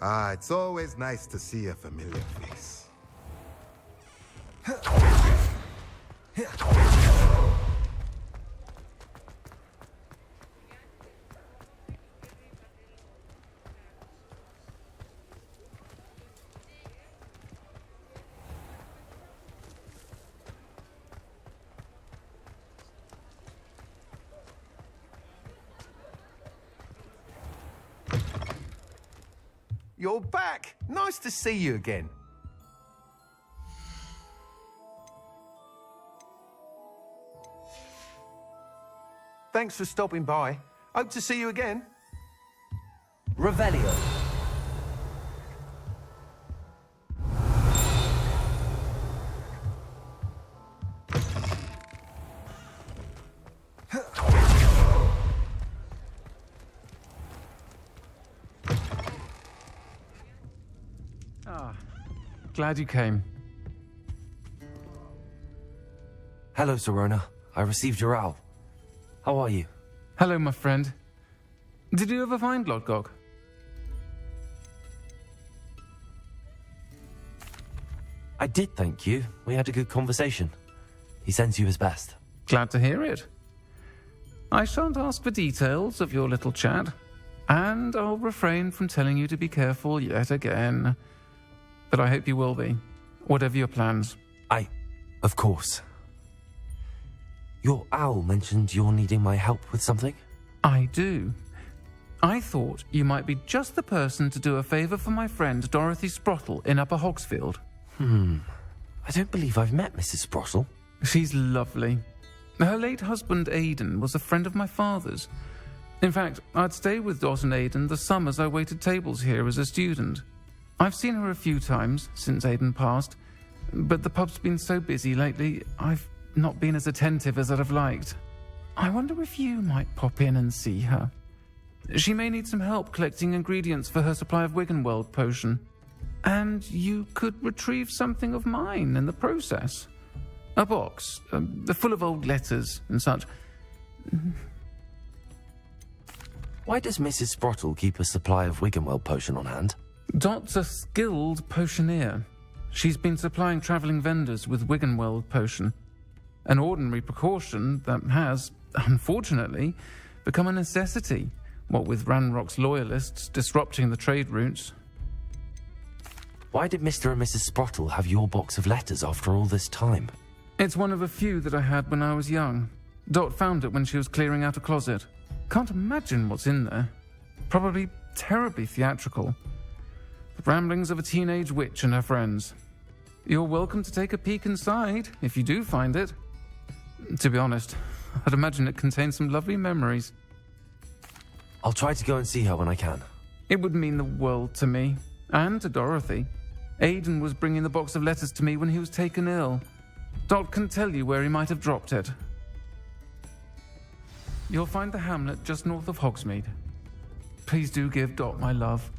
Ah, it's always nice to see a familiar face. You're back! Nice to see you again. Thanks for stopping by. Hope to see you again. Revelio. Glad you came. Hello, Serona. I received your owl. How are you? Hello, my friend. Did you ever find Lodgok? I did, thank you. We had a good conversation. He sends you his best. Glad to hear it. I shan't ask for details of your little chat, and I'll refrain from telling you to be careful yet again. But I hope you will be, whatever your plans. Of course. Your owl mentioned you're needing my help with something? I do. I thought you might be just the person to do a favour for my friend Dorothy Sprottle in Upper Hogsfield. I don't believe I've met Mrs. Sprottle. She's lovely. Her late husband Aidan was a friend of my father's. In fact, I'd stay with Dot and Aidan the summers I waited tables here as a student. I've seen her a few times since Aidan passed, but the pub's been so busy lately, I've not been as attentive as I'd have liked. I wonder if you might pop in and see her. She may need some help collecting ingredients for her supply of Wiggenweld potion. And you could retrieve something of mine in the process. A box, full of old letters and such. Why does Mrs. Sprottle keep a supply of Wiggenweld potion on hand? Dot's a skilled potioneer. She's been supplying travelling vendors with Wiggenweld potion. An ordinary precaution that has, unfortunately, become a necessity, what with Ranrock's loyalists disrupting the trade routes. Why did Mr. and Mrs. Sprottle have your box of letters after all this time? It's one of a few that I had when I was young. Dot found it when she was clearing out a closet. Can't imagine what's in there. Probably terribly theatrical. The ramblings of a teenage witch and her friends. You're welcome to take a peek inside, if you do find it. To be honest, I'd imagine it contains some lovely memories. I'll try to go and see her when I can. It would mean the world to me, and to Dorothy. Aidan was bringing the box of letters to me when he was taken ill. Dot can tell you where he might have dropped it. You'll find the hamlet just north of Hogsmeade. Please do give Dot my love.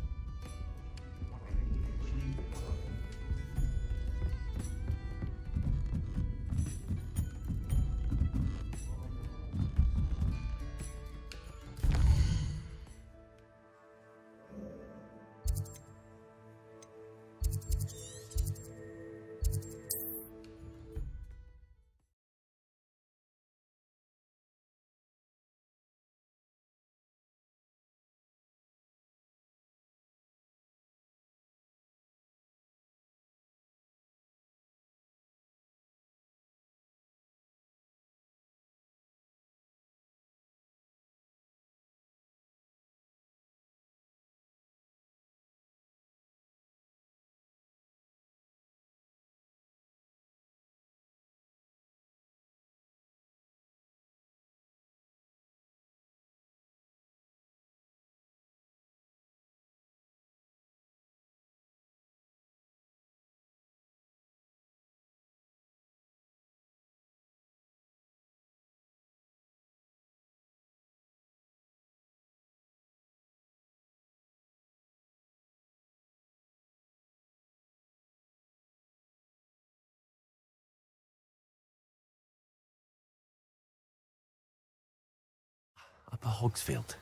Upper Hogsfield.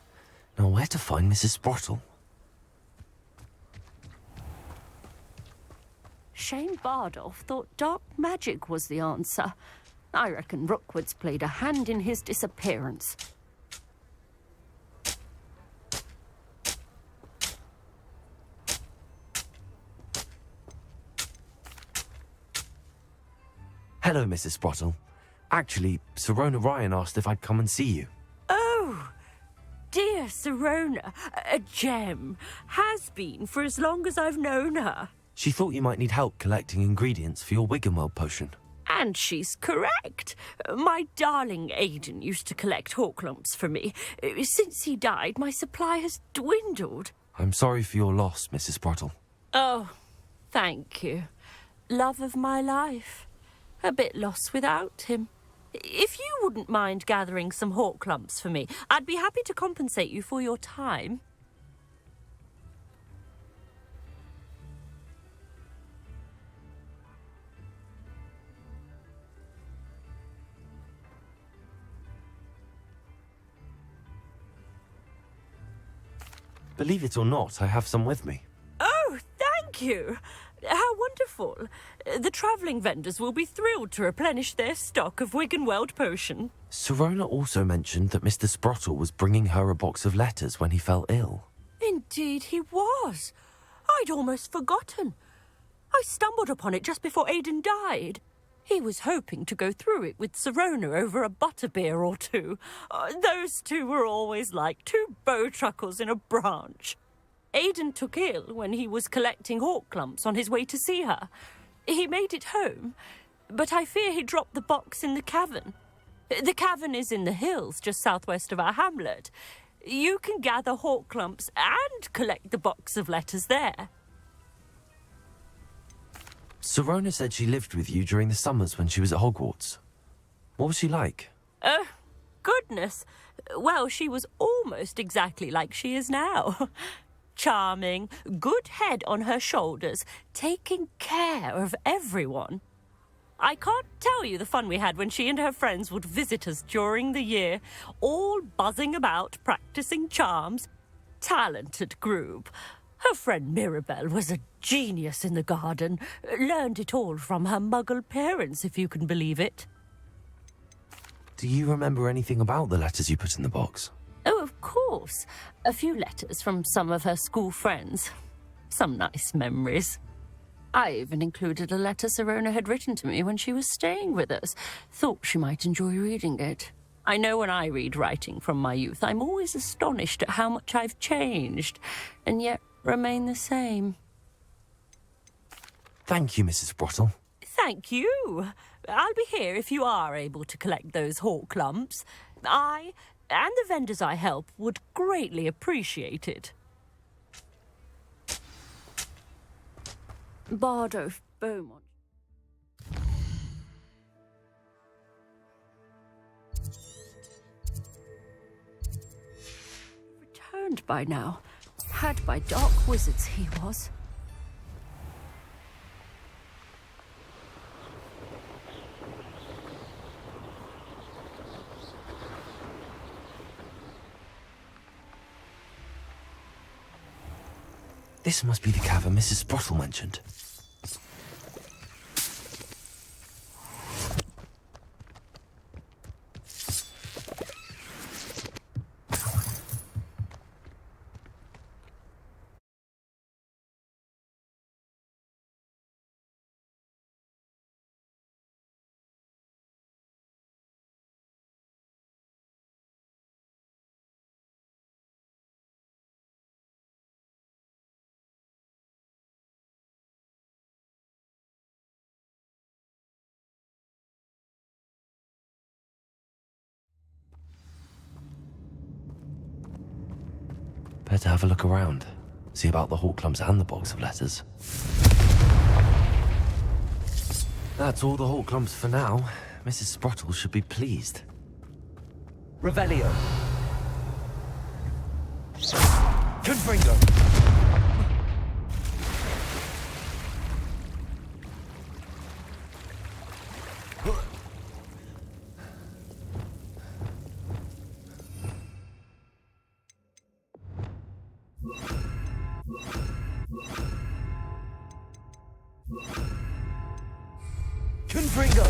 Now where to find Mrs. Sprottle? Shame Bardolph thought dark magic was the answer. I reckon Rookwood's played a hand in his disappearance. Hello, Mrs. Sprottle. Actually, Sirona Ryan asked if I'd come and see you. Oh, dear Sirona, a gem. Has been for as long as I've known her. She thought you might need help collecting ingredients for your Wiggenweld potion. And she's correct. My darling Aidan used to collect hawklumps for me. Since he died, my supply has dwindled. I'm sorry for your loss, Mrs. Sprottle. Oh, thank you. Love of my life. A bit lost without him. If you wouldn't mind gathering some hawklumps for me, I'd be happy to compensate you for your time. Believe it or not, I have some with me. Oh, thank you. How wonderful. The travelling vendors will be thrilled to replenish their stock of Wiggenweld potion. Sirona also mentioned that Mr. Sprottle was bringing her a box of letters when he fell ill. Indeed he was. I'd almost forgotten. I stumbled upon it just before Aidan died. He was hoping to go through it with Sirona over a butterbeer or two. Those two were always like two bowtruckles in a branch. Aidan took ill when he was collecting hawklumps on his way to see her. He made it home, but I fear he dropped the box in the cavern. The cavern is in the hills just southwest of our hamlet. You can gather hawklumps and collect the box of letters there. Sirona said she lived with you during the summers when she was at Hogwarts. What was she like? Oh, goodness. Well, she was almost exactly like she is now. Charming, good head on her shoulders, taking care of everyone. I can't tell you the fun we had when she and her friends would visit us during the year, all buzzing about, practicing charms. Talented group. Her friend Mirabelle was a genius in the garden. Learned it all from her muggle parents, if you can believe it. Do you remember anything about the letters you put in the box? Oh, of course. A few letters from some of her school friends. Some nice memories. I even included a letter Sirona had written to me when she was staying with us. Thought she might enjoy reading it. I know when I read writing from my youth, I'm always astonished at how much I've changed, and yet remain the same. Thank you, Mrs. Sprottle. Thank you. I'll be here if you are able to collect those hawklumps. I and the vendors I help would greatly appreciate it. Bardolph Beaumont. Returned by now. Had by dark wizards he was. This must be the cavern Mrs. Sprottle mentioned. Better have a look around. See about the hawklumps and the box of letters. That's all the hawklumps for now. Mrs. Sprottle should be pleased. Revelio. Confringo. you Confringo!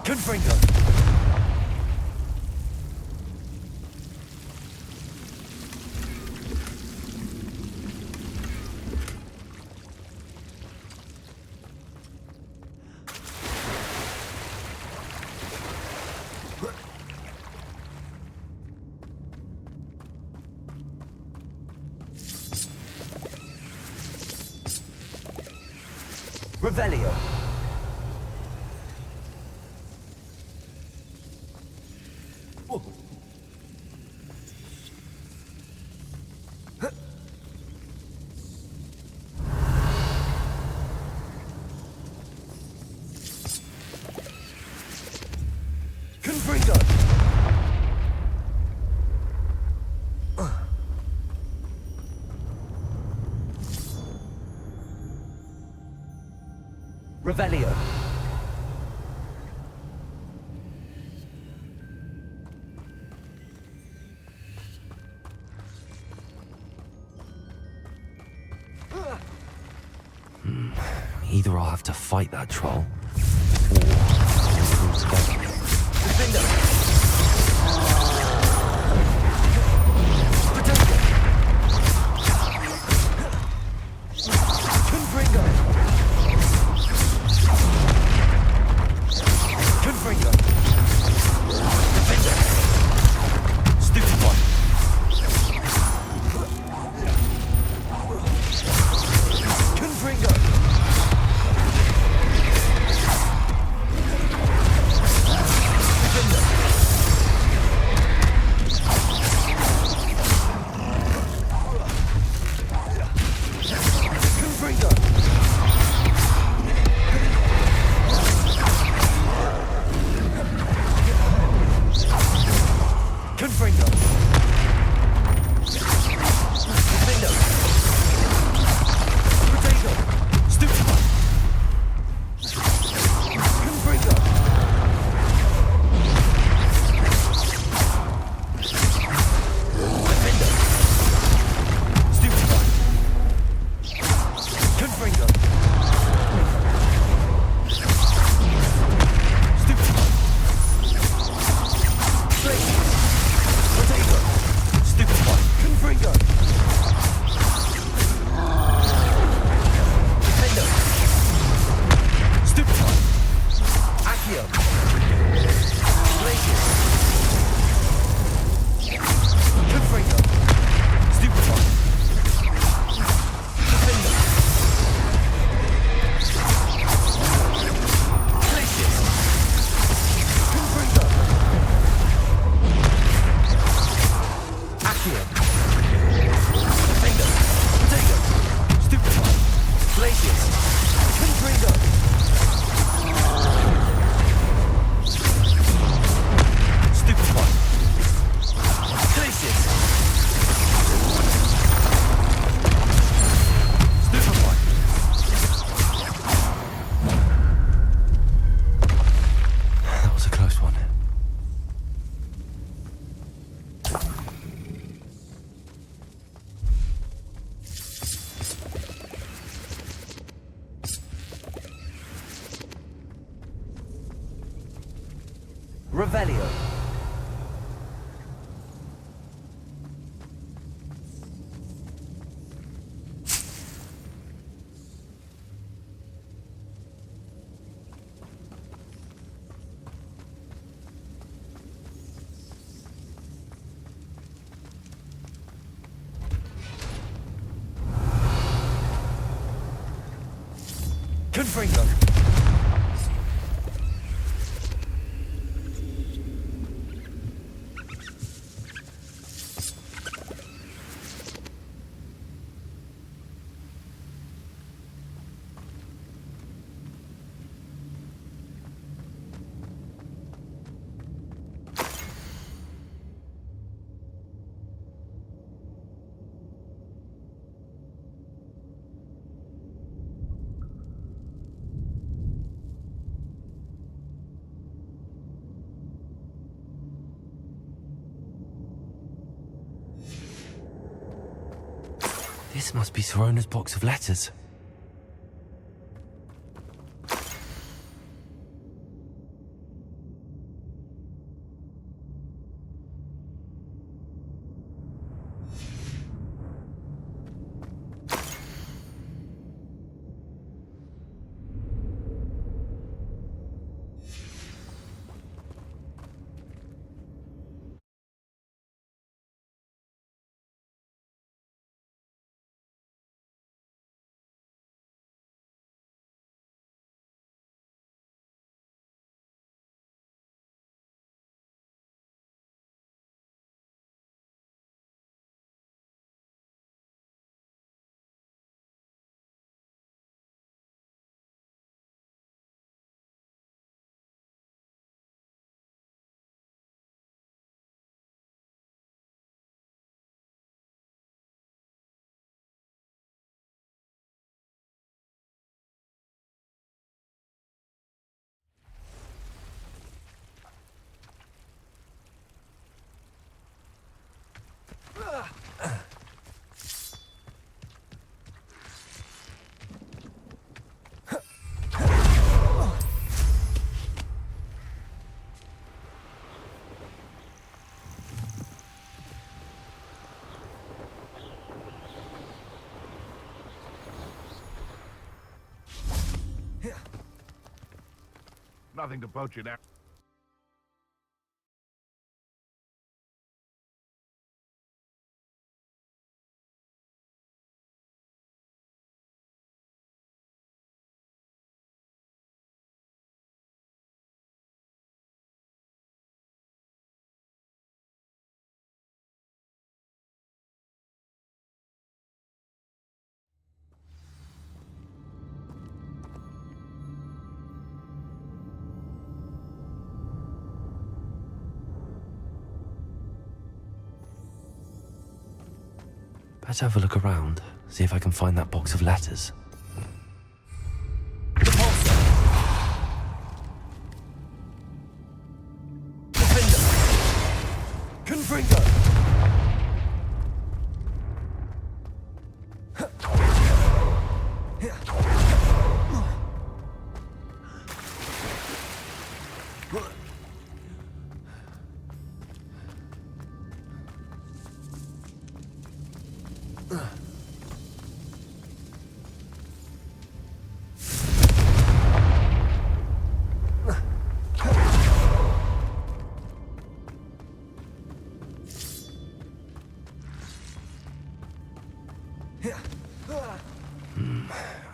Confringo! Revelio. Confringo. Revelio. Either I'll have to fight that troll, or we'll all together. Defender. Revelio. Confringo. This must be Sorona's box of letters. Nothing to poach it out. Better have a look around, see if I can find that box of letters. Repulsor. Defender. Confringo.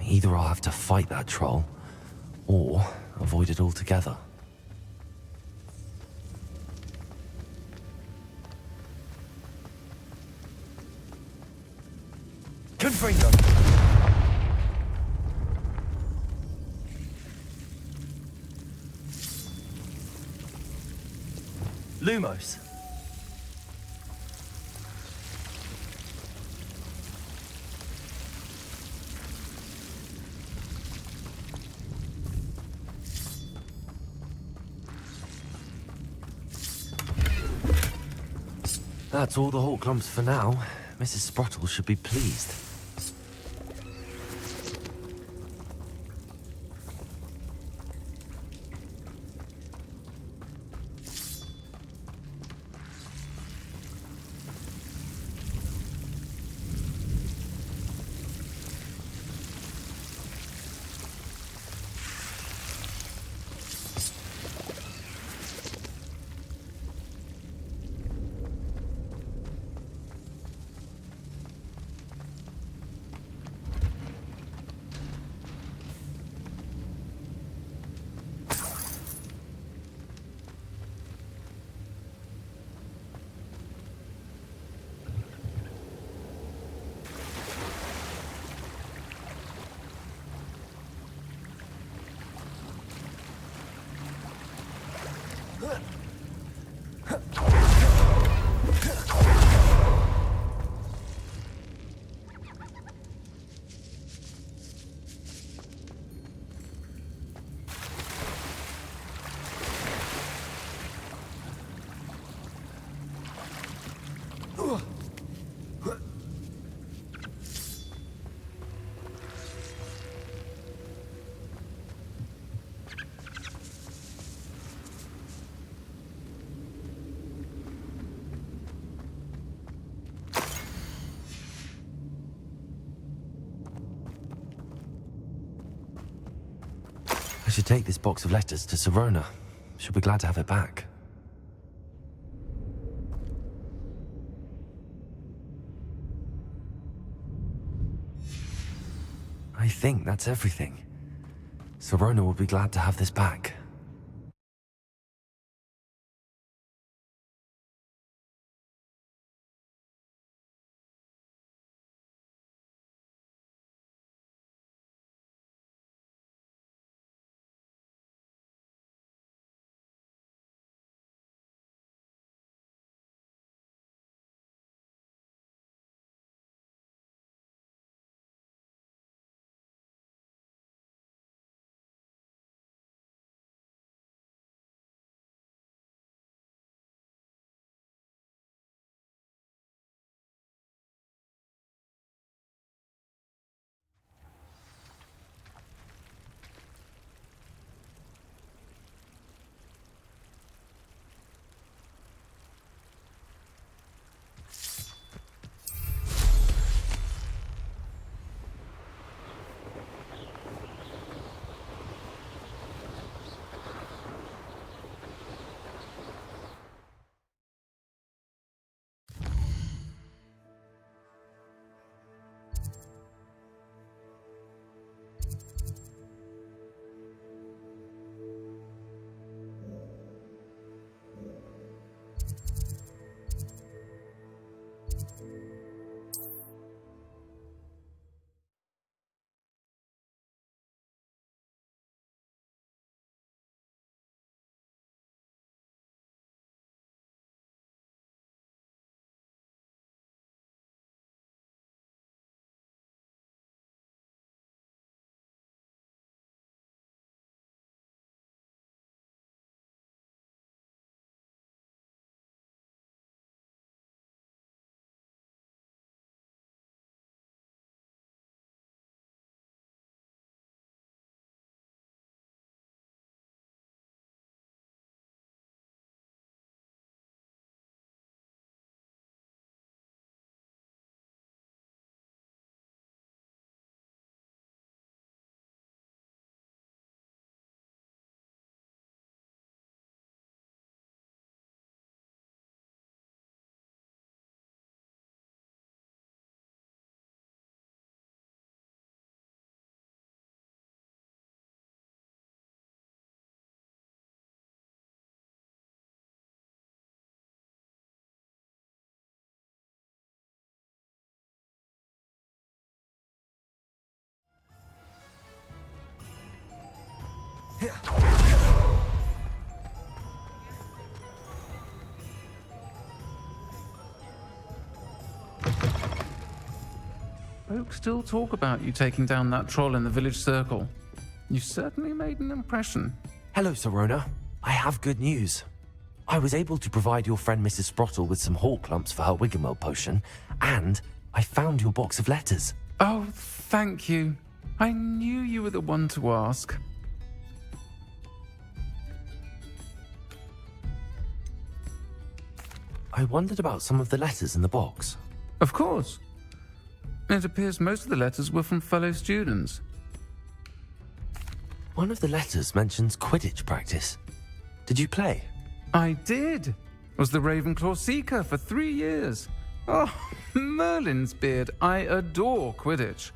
Either I'll have to fight that troll, or avoid it altogether. Confringo. Lumos. That's all the Hawk Clumps for now. Mrs. Sprottle should be pleased. I should take this box of letters to Sirona. She'll be glad to have it back. I think that's everything. Sirona will be glad to have this back. Folk still talk about you taking down that troll in the village circle. You certainly made an impression. Hello, Sirona. I have good news. I was able to provide your friend Mrs. Sprottle with some hawk lumps for her Wiggenweld potion, and I found your box of letters. Oh, thank you. I knew you were the one to ask. I wondered about some of the letters in the box. Of course. It appears most of the letters were from fellow students. One of the letters mentions Quidditch practice. Did you play? I did. Was the Ravenclaw Seeker for 3 years. Oh, Merlin's beard. I adore Quidditch.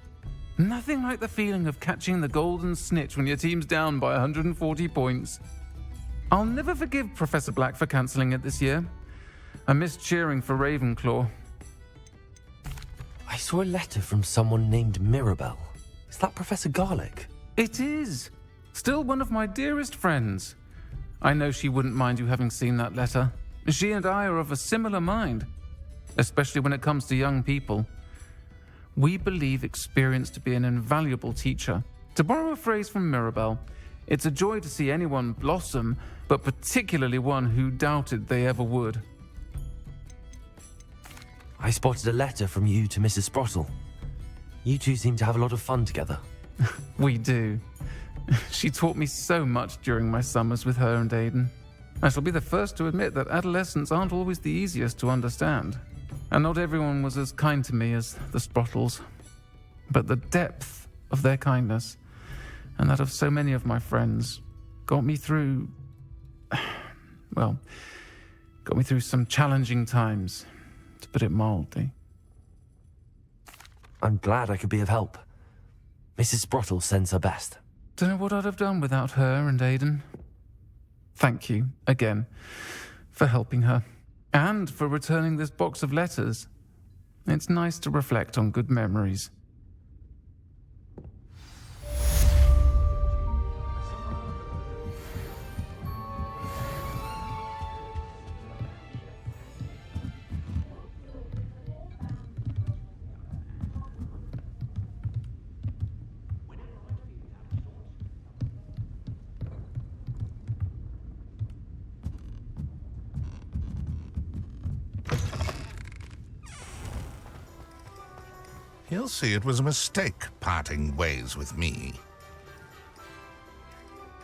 Nothing like the feeling of catching the golden snitch when your team's down by 140 points. I'll never forgive Professor Black for cancelling it this year. I missed cheering for Ravenclaw. I saw a letter from someone named Mirabelle. Is that Professor Garlick? It is. Still one of my dearest friends. I know she wouldn't mind you having seen that letter. She and I are of a similar mind, especially when it comes to young people. We believe experience to be an invaluable teacher. To borrow a phrase from Mirabelle, it's a joy to see anyone blossom, but particularly one who doubted they ever would. I spotted a letter from you to Mrs. Sprottle. You two seem to have a lot of fun together. We do. She taught me so much during my summers with her and Aidan. I shall be the first to admit that adolescents aren't always the easiest to understand. And not everyone was as kind to me as the Sprottles. But the depth of their kindness, and that of so many of my friends, got me through... well, got me through some challenging times, to put it mildly. I'm glad I could be of help. Mrs. Sprottle sends her best. Don't know what I'd have done without her and Aidan. Thank you, again, for helping her. And for returning this box of letters. It's nice to reflect on good memories. He'll see it was a mistake parting ways with me.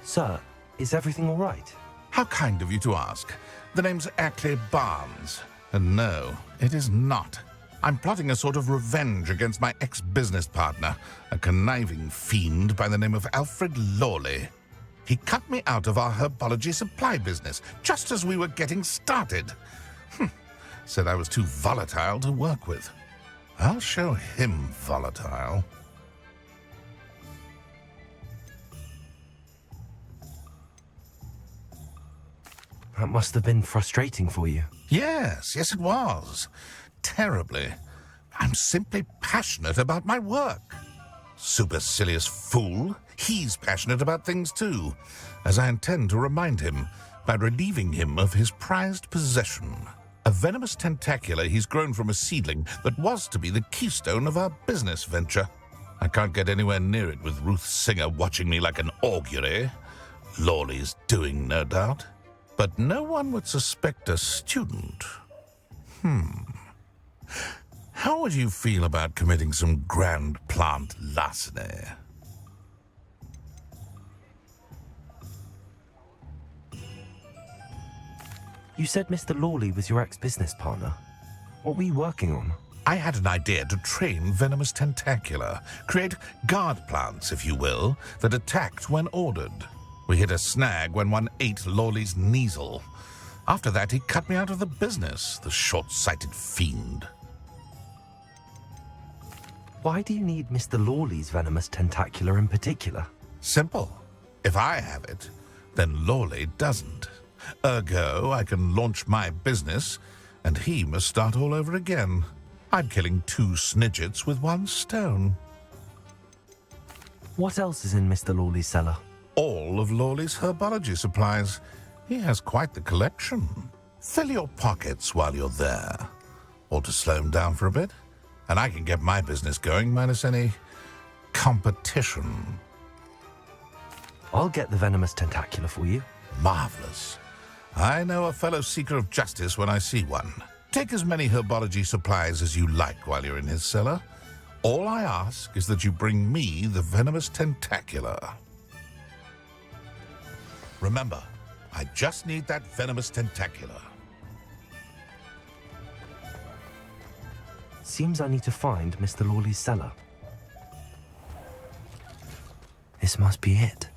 Sir, is everything all right? How kind of you to ask. The name's Ackley Barnes. And no, it is not. I'm plotting a sort of revenge against my ex-business partner, a conniving fiend by the name of Alfred Lawley. He cut me out of our herbology supply business just as we were getting started. Said I was too volatile to work with. I'll show him volatile. That must have been frustrating for you. Yes, it was. Terribly. I'm simply passionate about my work. Supercilious fool. He's passionate about things too, as I intend to remind him by relieving him of his prized possession. A venomous tentacula he's grown from a seedling that was to be the keystone of our business venture. I can't get anywhere near it with Ruth Singer watching me like an augury. Lawley's doing, no doubt. But no one would suspect a student. How would you feel about committing some grand plant larceny? You said Mr. Lawley was your ex-business partner. What were you working on? I had an idea to train venomous tentacula, create guard plants, if you will, that attacked when ordered. We hit a snag when one ate Lawley's Kneasel. After that, he cut me out of the business, the short-sighted fiend. Why do you need Mr. Lawley's venomous tentacula in particular? Simple. If I have it, then Lawley doesn't. Ergo, I can launch my business, and he must start all over again. I'm killing 2 snidgets with 1 stone. What else is in Mr. Lawley's cellar? all of Lawley's herbology supplies. He has quite the collection. Fill your pockets while you're there. Or to slow him down for a bit, and I can get my business going minus any competition. I'll get the venomous tentacula for you. Marvelous. I know a fellow seeker of justice when I see one. Take as many herbology supplies as you like while you're in his cellar. All I ask is that you bring me the venomous tentacula. Remember, I just need that venomous tentacula. Seems I need to find Mr. Lawley's cellar. This must be it.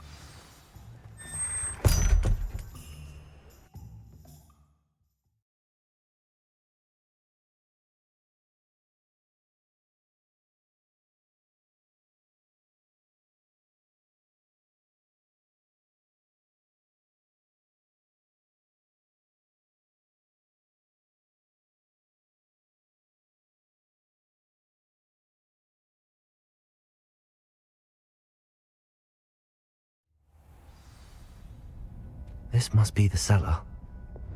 This must be the cellar.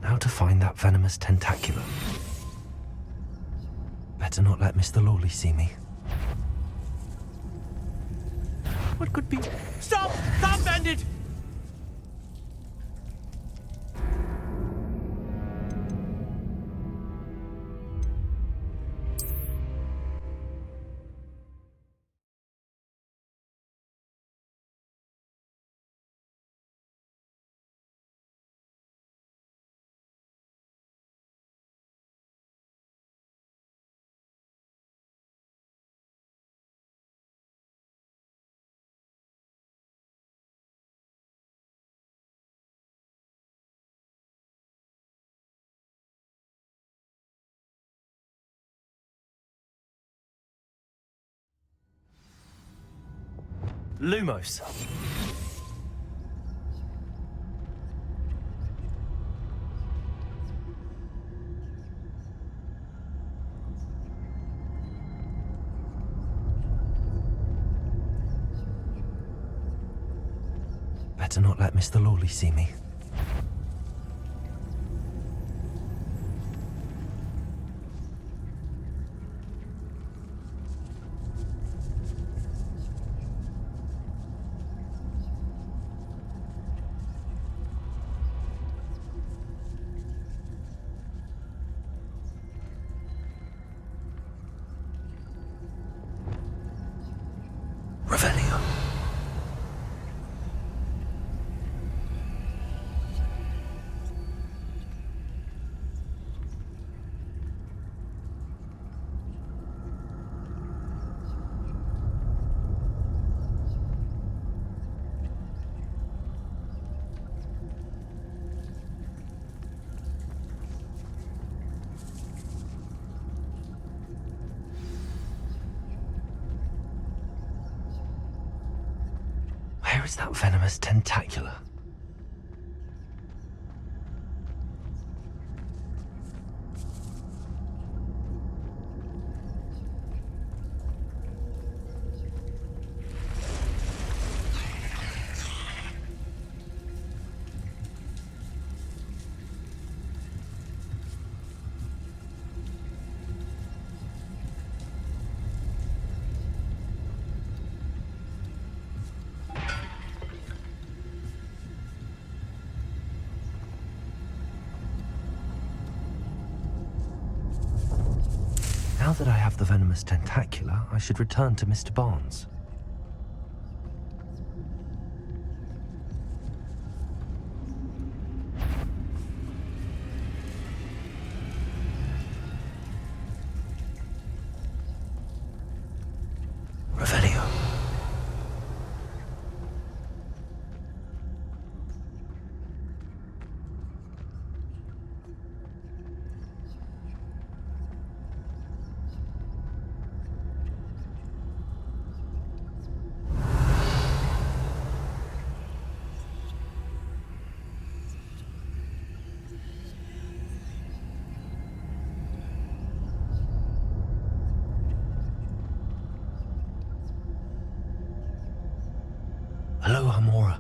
Now to find that venomous tentacula. Better not let Mr. Lawley see me. What could be? Stop! Stop, bandit! Lumos. Better not let Mr. Lawley see me. Revelio. Where is that venomous tentacula? Now that I have the venomous tentacula, I should return to Mr. Barnes. Revelio. Hello, Hamora.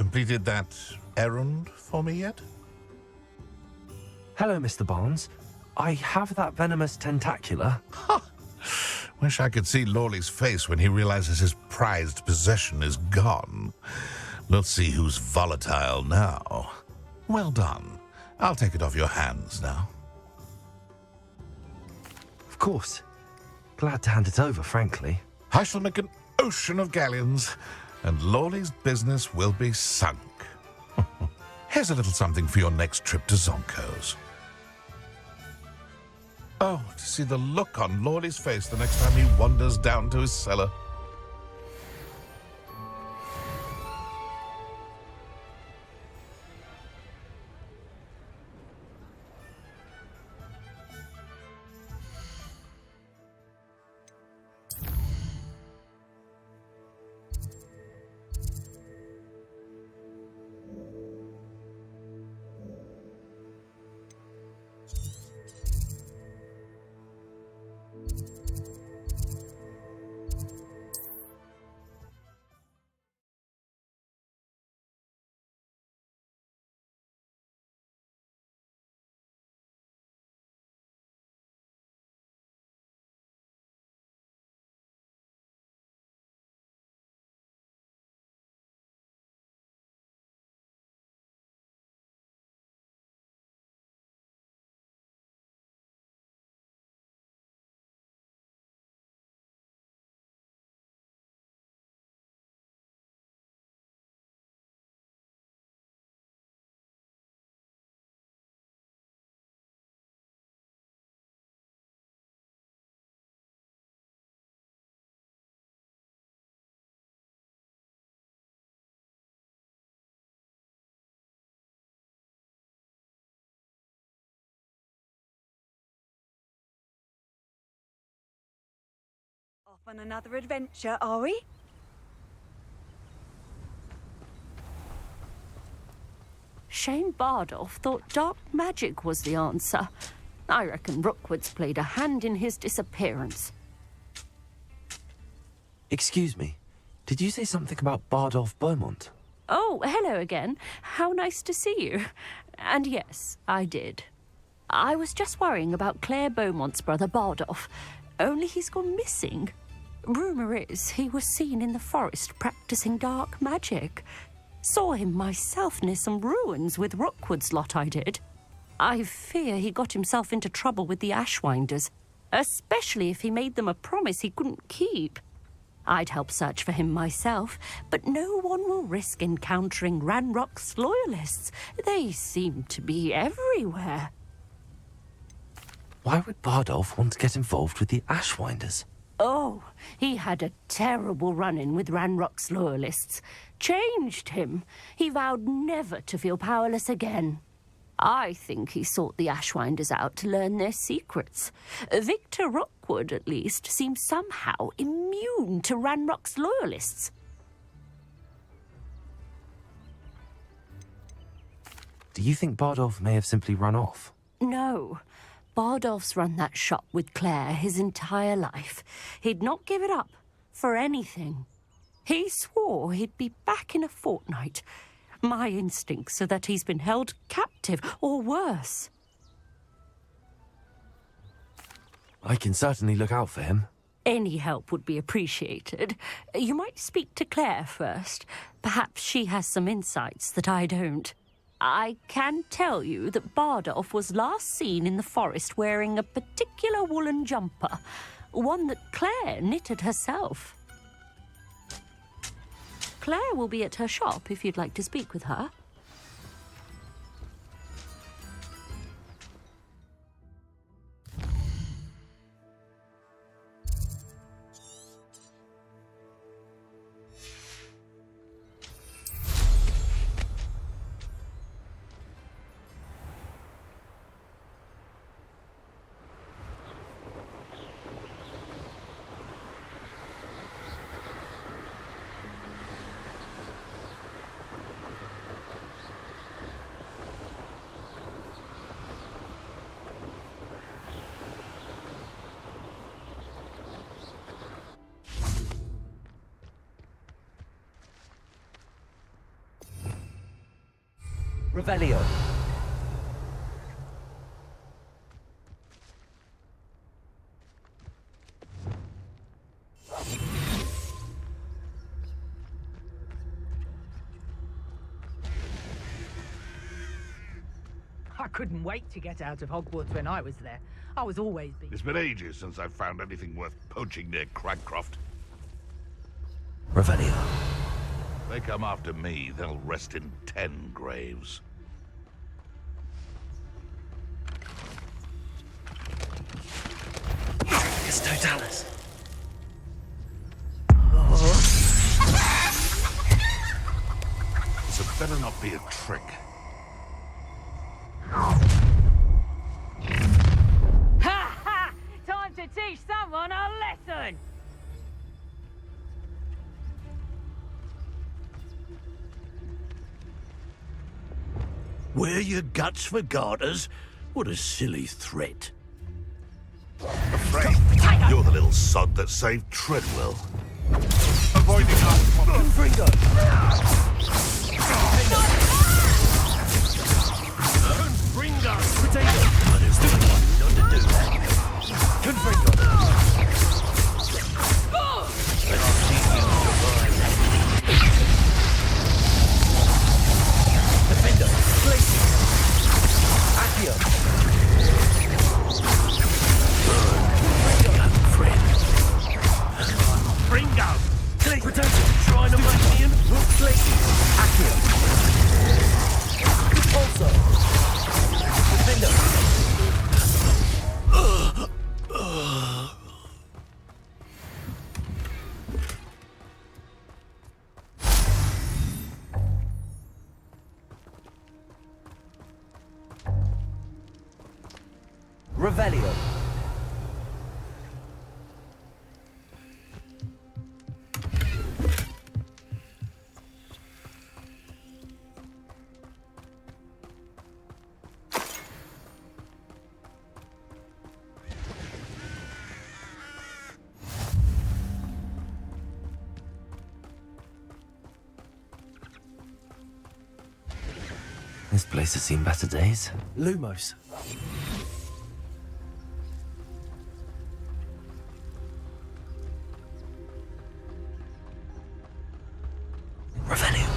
completed that errand for me yet? Hello, Mr. Barnes. I have that venomous tentacula. Wish I could see Lawley's face when he realizes his prized possession is gone. Let's see who's volatile now. Well done. I'll take it off your hands now. Of course. Glad to hand it over, frankly. I shall make an ocean of galleons, and Lawley's business will be sunk. Here's a little something for your next trip to Zonko's. Oh, to see the look on Lawley's face the next time he wanders down to his cellar. Off on another adventure, are we? Shane Bardolph thought dark magic was the answer. I reckon Rookwood's played a hand in his disappearance. Excuse me. Did you say something about Bardolph Beaumont? Oh, hello again. How nice to see you. And yes, I did. I was just worrying about Claire Beaumont's brother Bardolph. Only he's gone missing. Rumour is he was seen in the forest practicing dark magic. Saw him myself near some ruins with Rookwood's lot I did. I fear he got himself into trouble with the Ashwinders, especially if he made them a promise he couldn't keep. I'd help search for him myself, but no one will risk encountering Ranrock's loyalists. They seem to be everywhere. Why would Bardolph want to get involved with the Ashwinders? Oh, he had a terrible run-in with Ranrock's loyalists. Changed him. He vowed never to feel powerless again. I think he sought the Ashwinders out to learn their secrets. Victor Rookwood, at least, seems somehow immune to Ranrock's loyalists. Do you think Bardolph may have simply run off? No. Bardolph's run that shop with Claire his entire life. He'd not give it up for anything. He swore he'd be back in a fortnight. My instincts are that he's been held captive, or worse. I can certainly look out for him. Any help would be appreciated. You might speak to Claire first. Perhaps she has some insights that I don't. I can tell you that Bardolph was last seen in the forest wearing a particular woolen jumper, one that Claire knitted herself. Claire will be at her shop if you'd like to speak with her. Revelio. I couldn't wait to get out of Hogwarts when I was there. I was always being... It's been ages since I've found anything worth poaching near Cragcroft. Revelio. They come after me, they'll rest in 10 graves. It's Totalis. This had better not be a trick. Ha ha! Time to teach someone a lesson! Wear your guts for garters? What a silly threat. Afraid? You're the little sod that saved Treadwell. Avoiding us. Confringo! Confringo! Potato! There's the one not to do that. Confringo! Let's see you survive that. Defender! Glacier! Accio! Confringo! Potato! Trying to make me in? Glacier! Accio! Repulso! Defender! Revelio. This place has seen better days. Lumos. Revelio.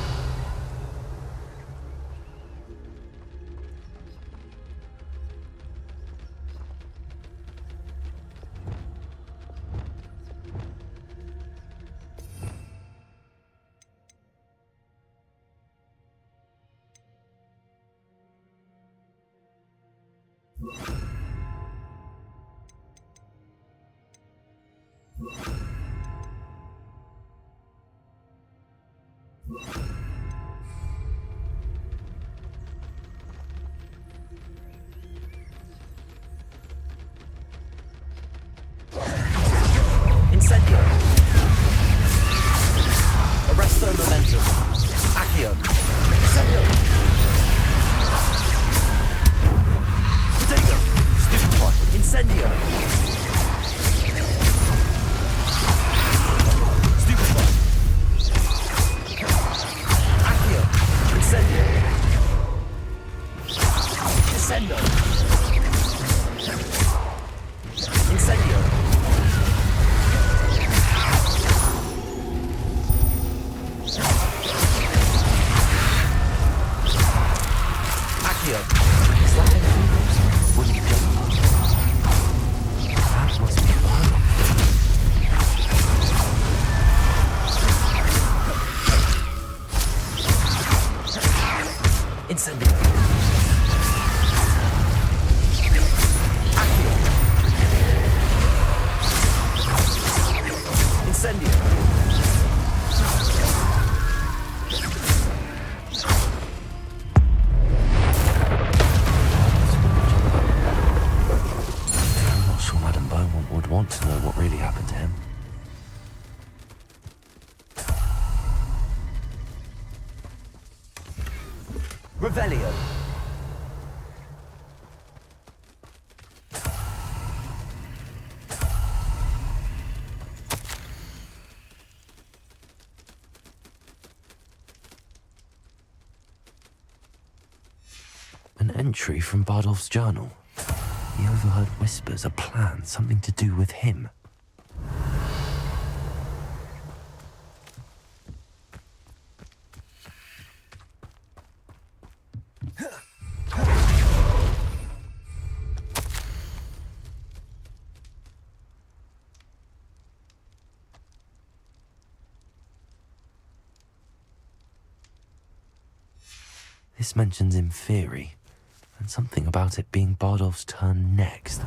Incendio. Arresto momentum. Accio. Incendio. Potato. Stupefy. Incendio. Stupefy. Accio. Incendio. Descendo. Incendio. Accio. Slapping fingers. Wouldn't you jump? That must be fun. Incendio. Accio. Incendio. I'm not sure Madame Beaumont would want to know what really happened to him. Revelio. entry from Bardolph's journal. He overheard whispers, a plan, something to do with him. This mentions Inferi, and something about it being Bardolph's turn next.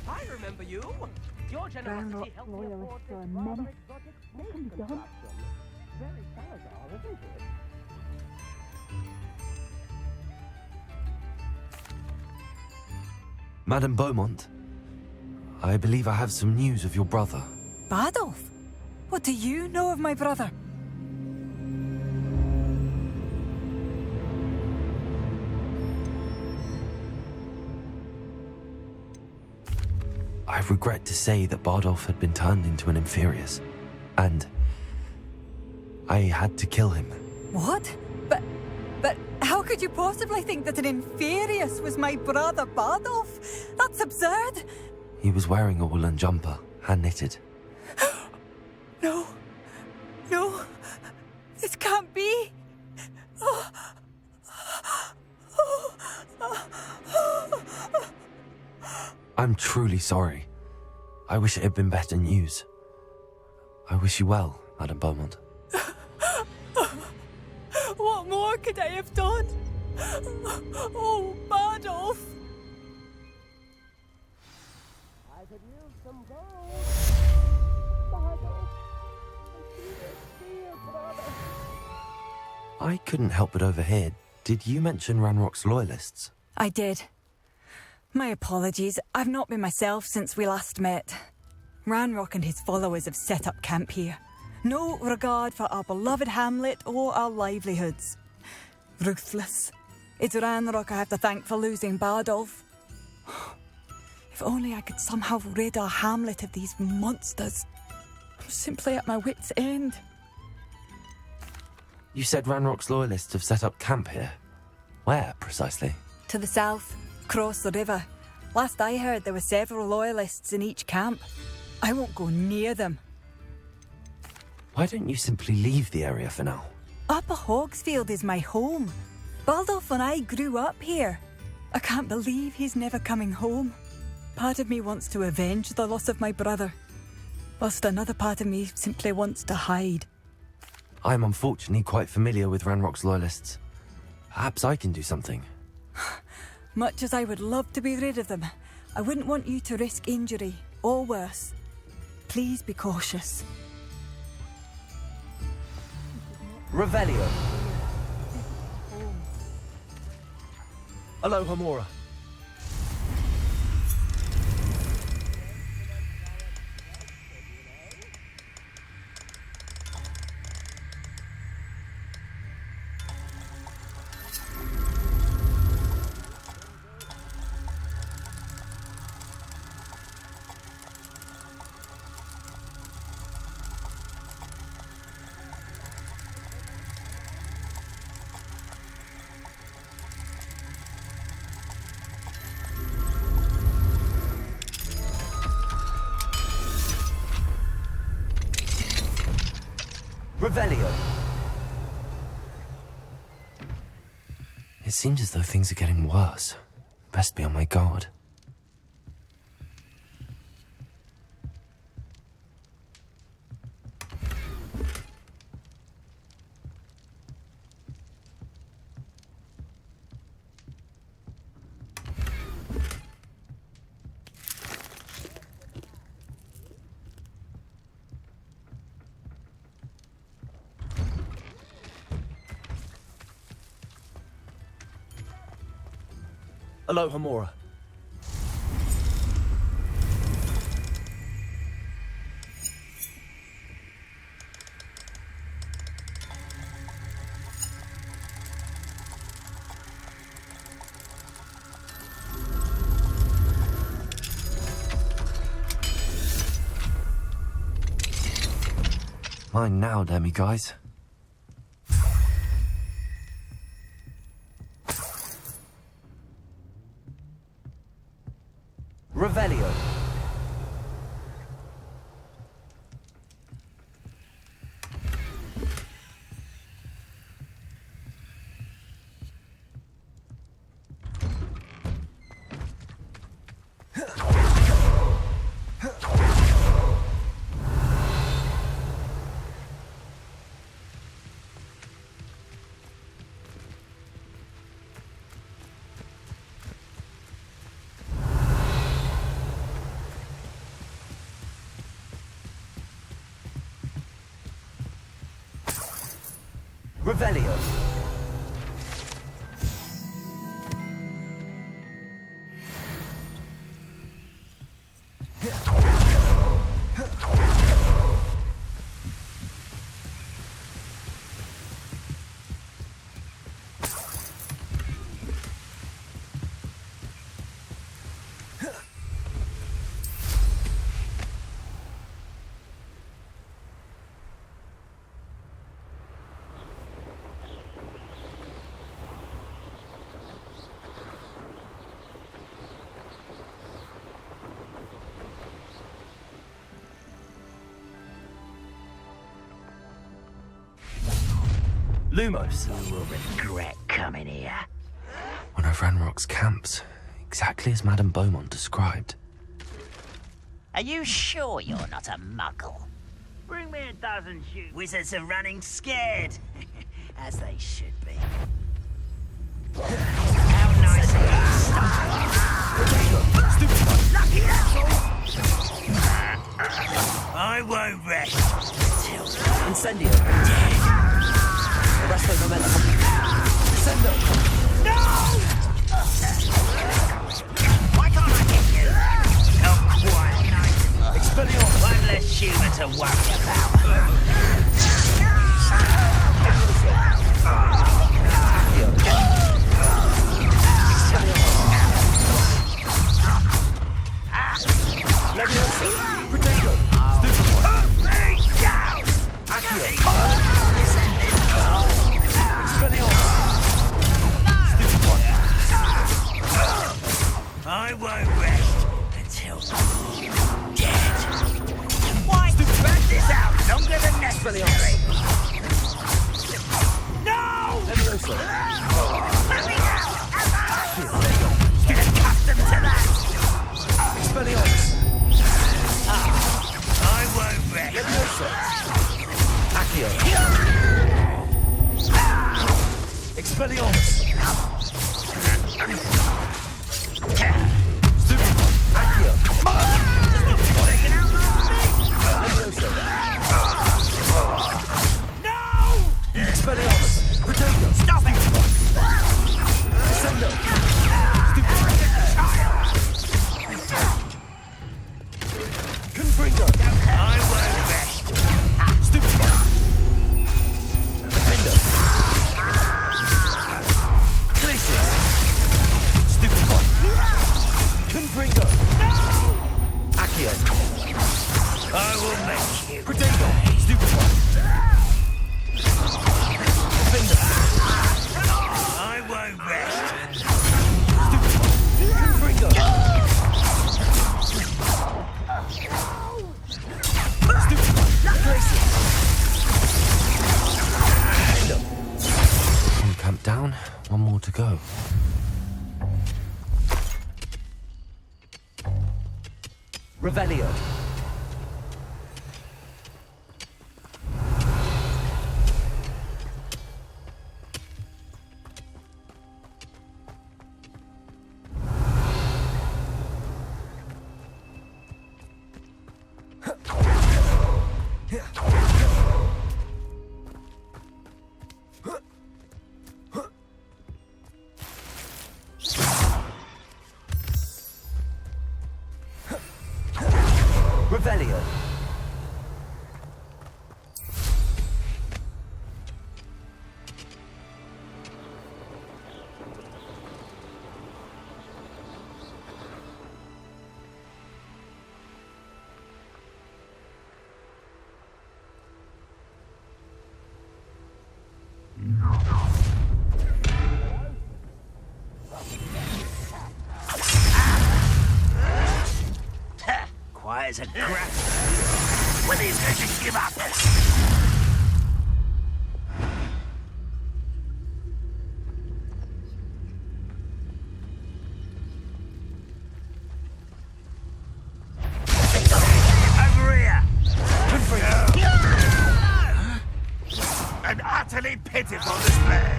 I remember you. Your generosity helped me afford this rather exotic space contraption. Very Eleazar, isn't it? Madame Beaumont, I believe I have some news of your brother. Bardolph? What do you know of my brother? I regret to say that Bardolph had been turned into an Inferius, and I had to kill him. What? But how could you possibly think that an Inferius was my brother Bardolph? That's absurd! He was wearing a woolen jumper, hand-knitted. No. No. This can't be. I'm truly sorry. I wish it had been better news. I wish you well, Madame Beaumont. What more could I have done? Oh, Bardolph! I could use some gold. Bardolph, I see it, brother. I couldn't help but overhear. Did you mention Ranrock's loyalists? I did. My apologies. I've not been myself since we last met. Ranrock and his followers have set up camp here. No regard for our beloved hamlet or our livelihoods. Ruthless. It's Ranrock I have to thank for losing Bardolph. If only I could somehow rid our hamlet of these monsters. I'm simply at my wit's end. You said Ranrock's loyalists have set up camp here. Where, precisely? To the south, across the river. Last I heard, there were several loyalists in each camp. I won't go near them. Why don't you simply leave the area for now? Upper Hogsfield is my home. Bardolph and I grew up here. I can't believe he's never coming home. Part of me wants to avenge the loss of my brother, whilst another part of me simply wants to hide. I'm unfortunately quite familiar with Ranrock's loyalists. Perhaps I can do something. Much as I would love to be rid of them, I wouldn't want you to risk injury, or worse. Please be cautious. Revelio. Aloha Mora. Revelio. It seems as though things are getting worse. Best be on my guard. Aloha Mora. Mine now, demi-guys. Revelio. Revelio. Lumos. You will regret coming here. One of Ranrock's camps, exactly as Madame Beaumont described. Are you sure you're not a muggle? Bring me a dozen shoes. Wizards are running scared. As they should be. How nice of you. Lucky asshole! I won't rest. Incendio. Arresto momentum. Sendo. No! Why can't I get you? Oh, quiet night. Expelliarmus. One less human to worry about. Potato. Put me down! Accio. Revelio. Revelio. Quiet as a grab. When are you going to give up? Over here! An utterly pitiful display.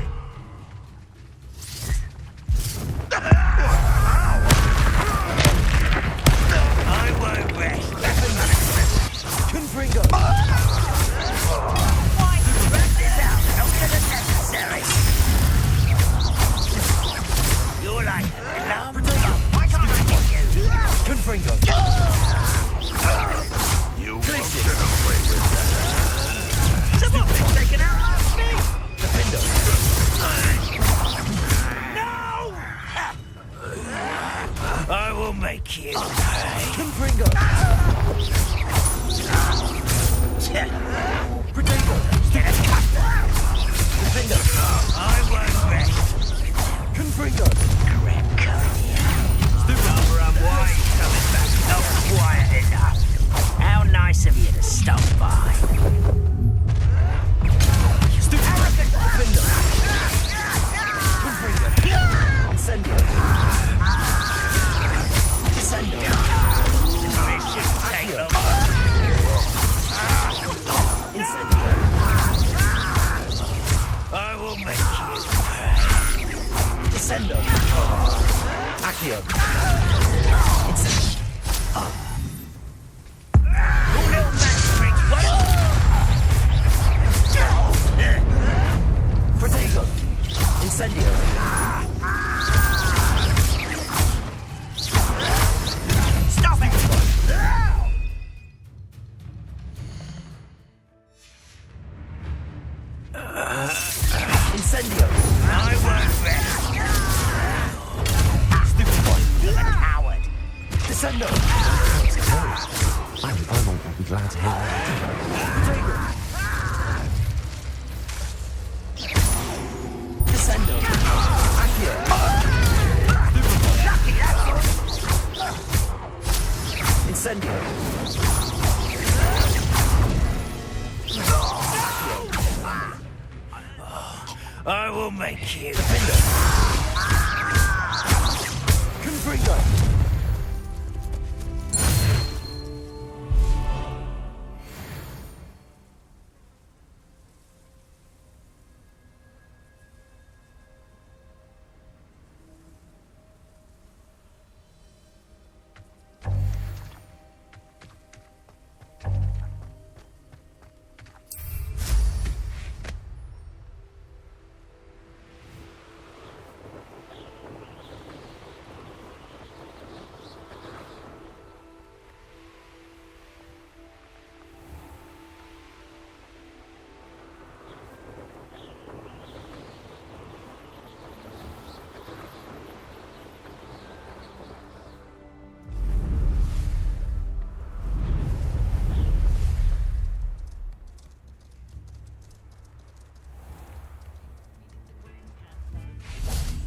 I won't rest. Confringo. Why rest this out? Longer than necessary. You're like a lump. Why can't I get you? Confringo. You won't get away with that. Someone's been taken out last me. Defendo. No! I will make you. Confringo. Protego. Get a cut. Defendo. I won't rest. Confringo. Barbara, why are you coming back? Not quiet enough. How nice of you to stop by. Arrogant. Defendo. Confringo. Incendio. Descendo. This should take long. Incendio. I will make you. Descendo. Accio. Incendio. Who little match tricks? What? Protego. Incendio. Stop it! Incendio. I won't rest. Stupid boy. You're a coward. Descendo. I'm will be glad to hear that. Protego. Descendo. Accio. Lucky, that's Incendio. I will make you. Defendo. Confringo.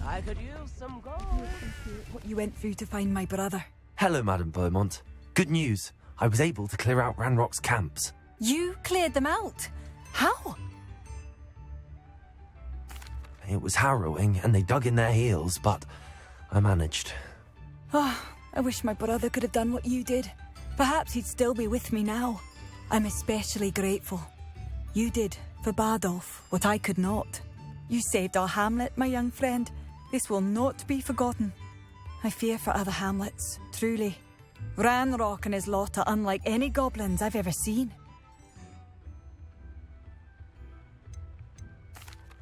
I could use some gold. What you went through to find my brother. Hello, Madame Beaumont. Good news. I was able to clear out Ranrock's camps. You cleared them out? How? It was harrowing, and they dug in their heels, but I managed. I wish my brother could have done what you did. Perhaps he'd still be with me now. I'm especially grateful. You did, for Bardolph, what I could not. You saved our hamlet, my young friend. This will not be forgotten. I fear for other hamlets, truly. Ranrock and his lot are unlike any goblins I've ever seen.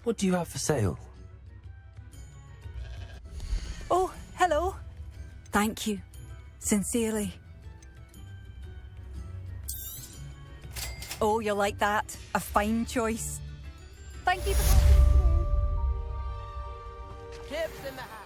What do you have for sale? Oh, hello. Thank you. Sincerely. Oh, you'll like that. A fine choice. Thank you for Chips in the hat.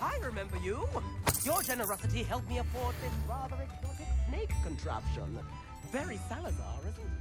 I remember you. Your generosity helped me afford this rather exotic snake contraption. Very Salazar, isn't it?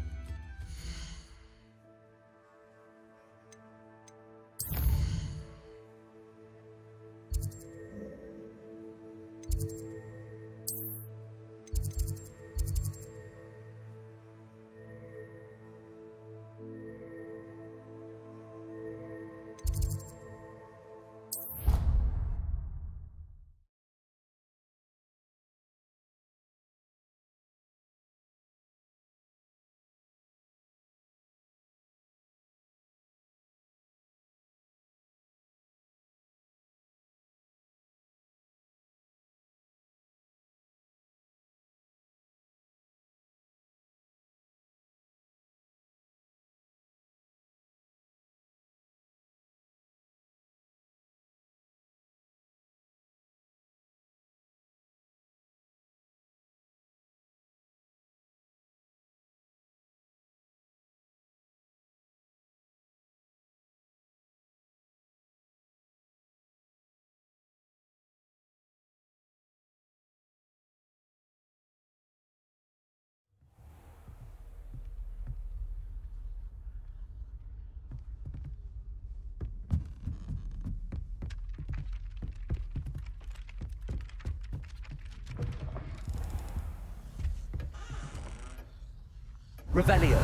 Revelio.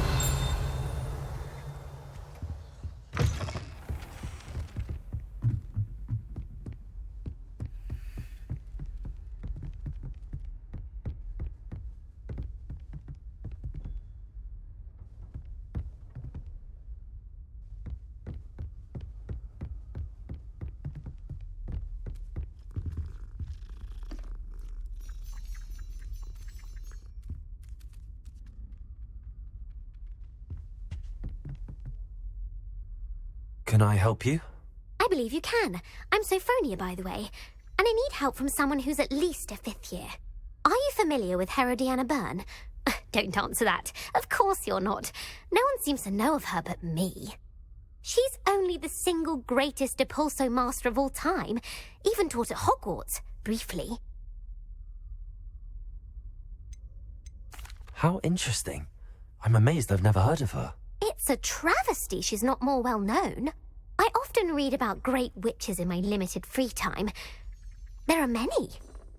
Can I help you? I believe you can. I'm Sophronia, by the way, and I need help from someone who's at least a 5th year. Are you familiar with Herodiana Byrne? Don't answer that. Of course you're not. No one seems to know of her but me. She's only the single greatest Depulso master of all time, even taught at Hogwarts, briefly. How interesting. I'm amazed I've never heard of her. It's a travesty she's not more well known. I often read about great witches in my limited free time. There are many.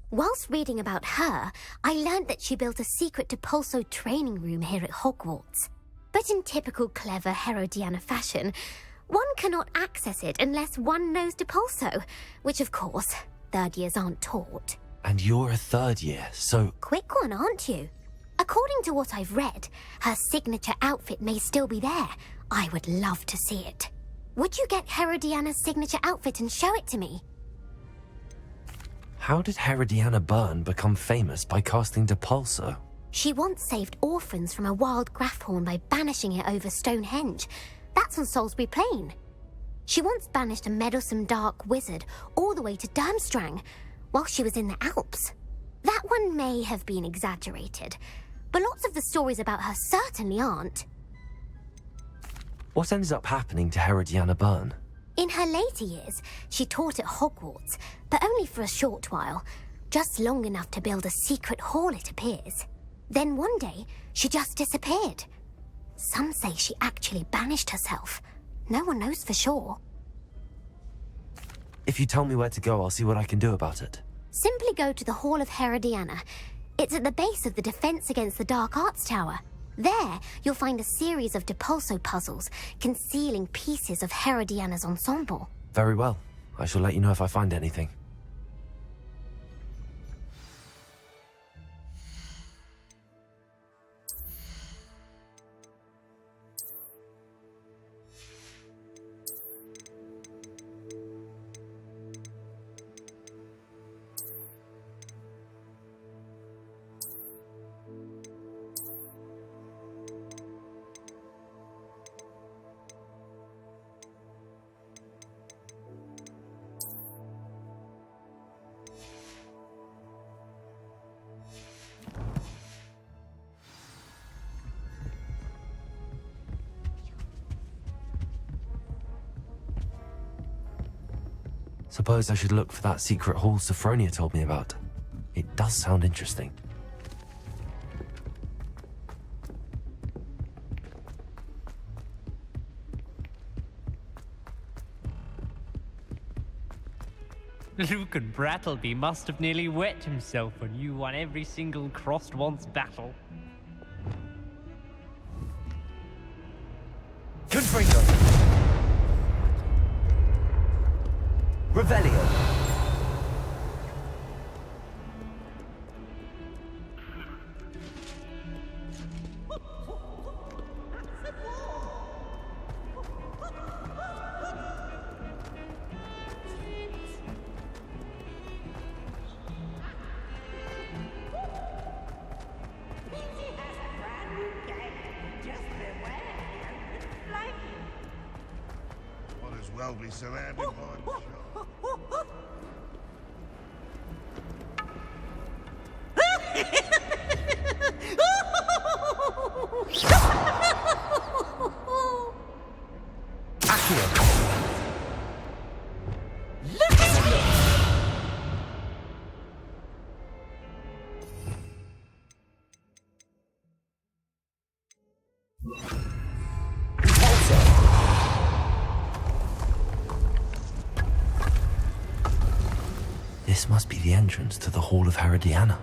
Whilst reading about her, I learned that she built a secret Depulso training room here at Hogwarts. But in typical clever Herodiana fashion, one cannot access it unless one knows Depulso, which of course, 3rd years aren't taught. And you're a 3rd year, so... Quick one, aren't you? According to what I've read, her signature outfit may still be there. I would love to see it. Would you get Herodiana's signature outfit and show it to me? How did Herodiana Byrne become famous by casting Depulso? She once saved orphans from a wild Grafhorn by banishing it over Stonehenge. That's on Salisbury Plain. She once banished a meddlesome dark wizard all the way to Durmstrang while she was in the Alps. That one may have been exaggerated, but lots of the stories about her certainly aren't. What ended up happening to Herodiana Byrne? In her later years, she taught at Hogwarts, but only for a short while, just long enough to build a secret hall, it appears. Then one day, she just disappeared. Some say she actually banished herself. No one knows for sure. If you tell me where to go, I'll see what I can do about it. Simply go to the Hall of Herodiana. It's at the base of the Defense Against the Dark Arts Tower. There, you'll find a series of Depulso puzzles concealing pieces of Herodiana's ensemble. Very well. I shall let you know if I find anything. Suppose I should look for that secret hall Sophronia told me about. It does sound interesting. Luke and Brattleby must have nearly wet himself when you won every single crossed once battle. Confringo! Revelio! Might as well be surrounded by shot. This must be the entrance to the Hall of Herodiana.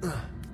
Accio.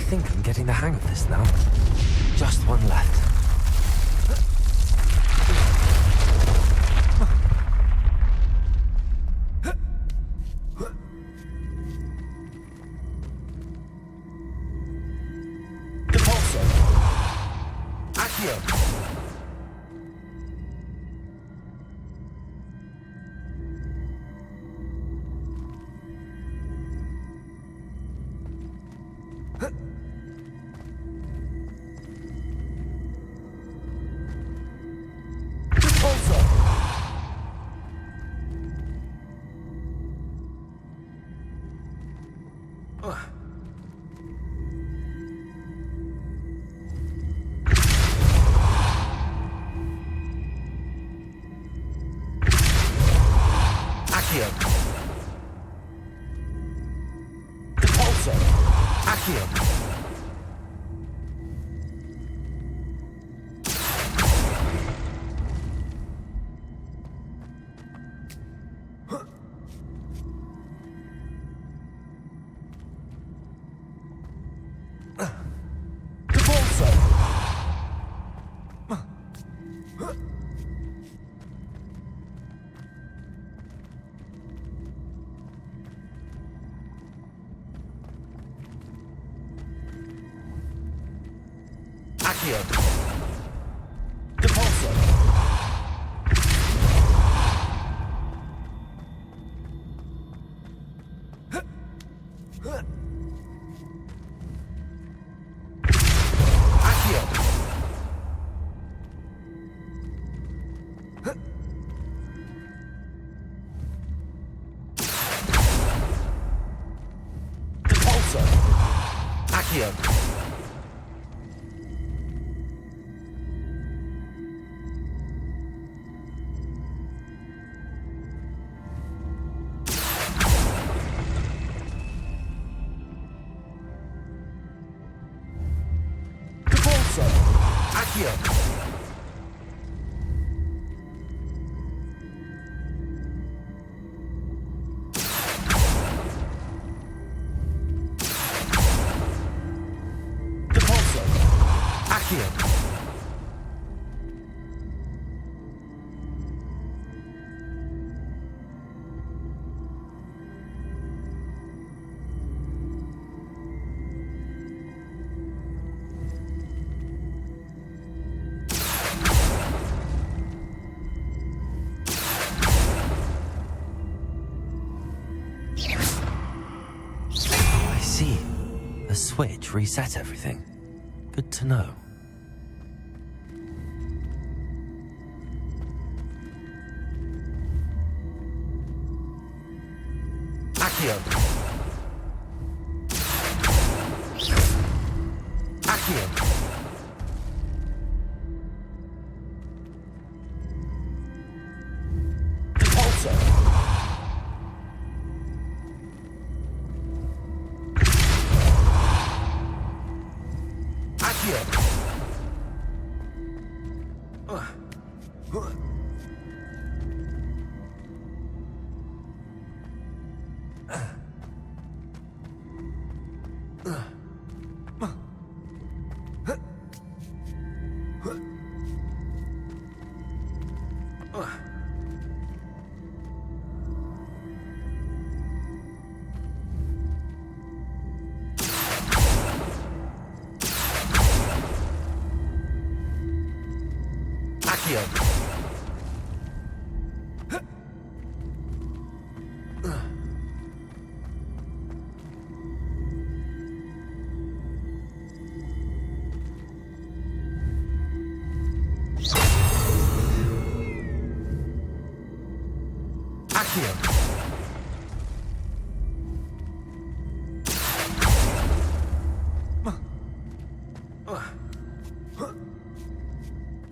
I think I'm getting the hang of this now. Just one left. The switch reset everything. Good to know. Accio. Accio.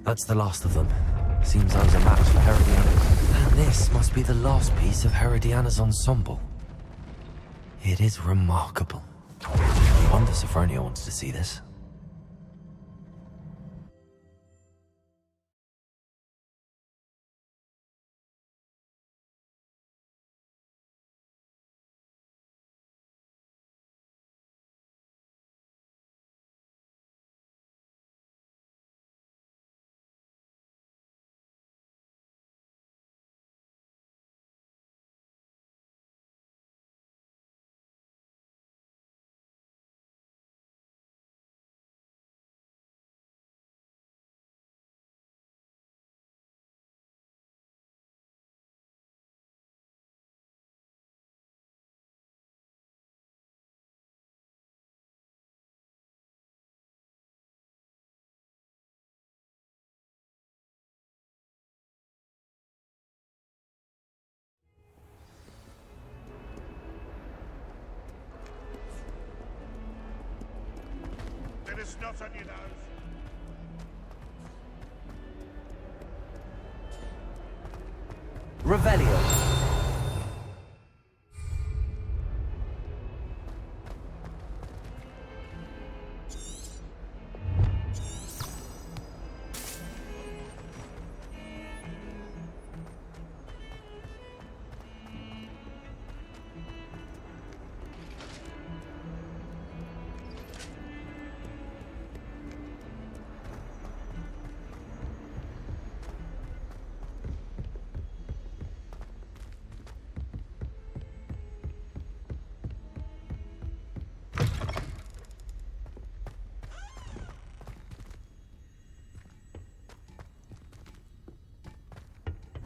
That's the last of them. Seems I was a match for Herodiana. And this must be the last piece of Herodiana's ensemble. It is remarkable. I wonder if Sophronia wants to see this. There is not on your nose. Revelio.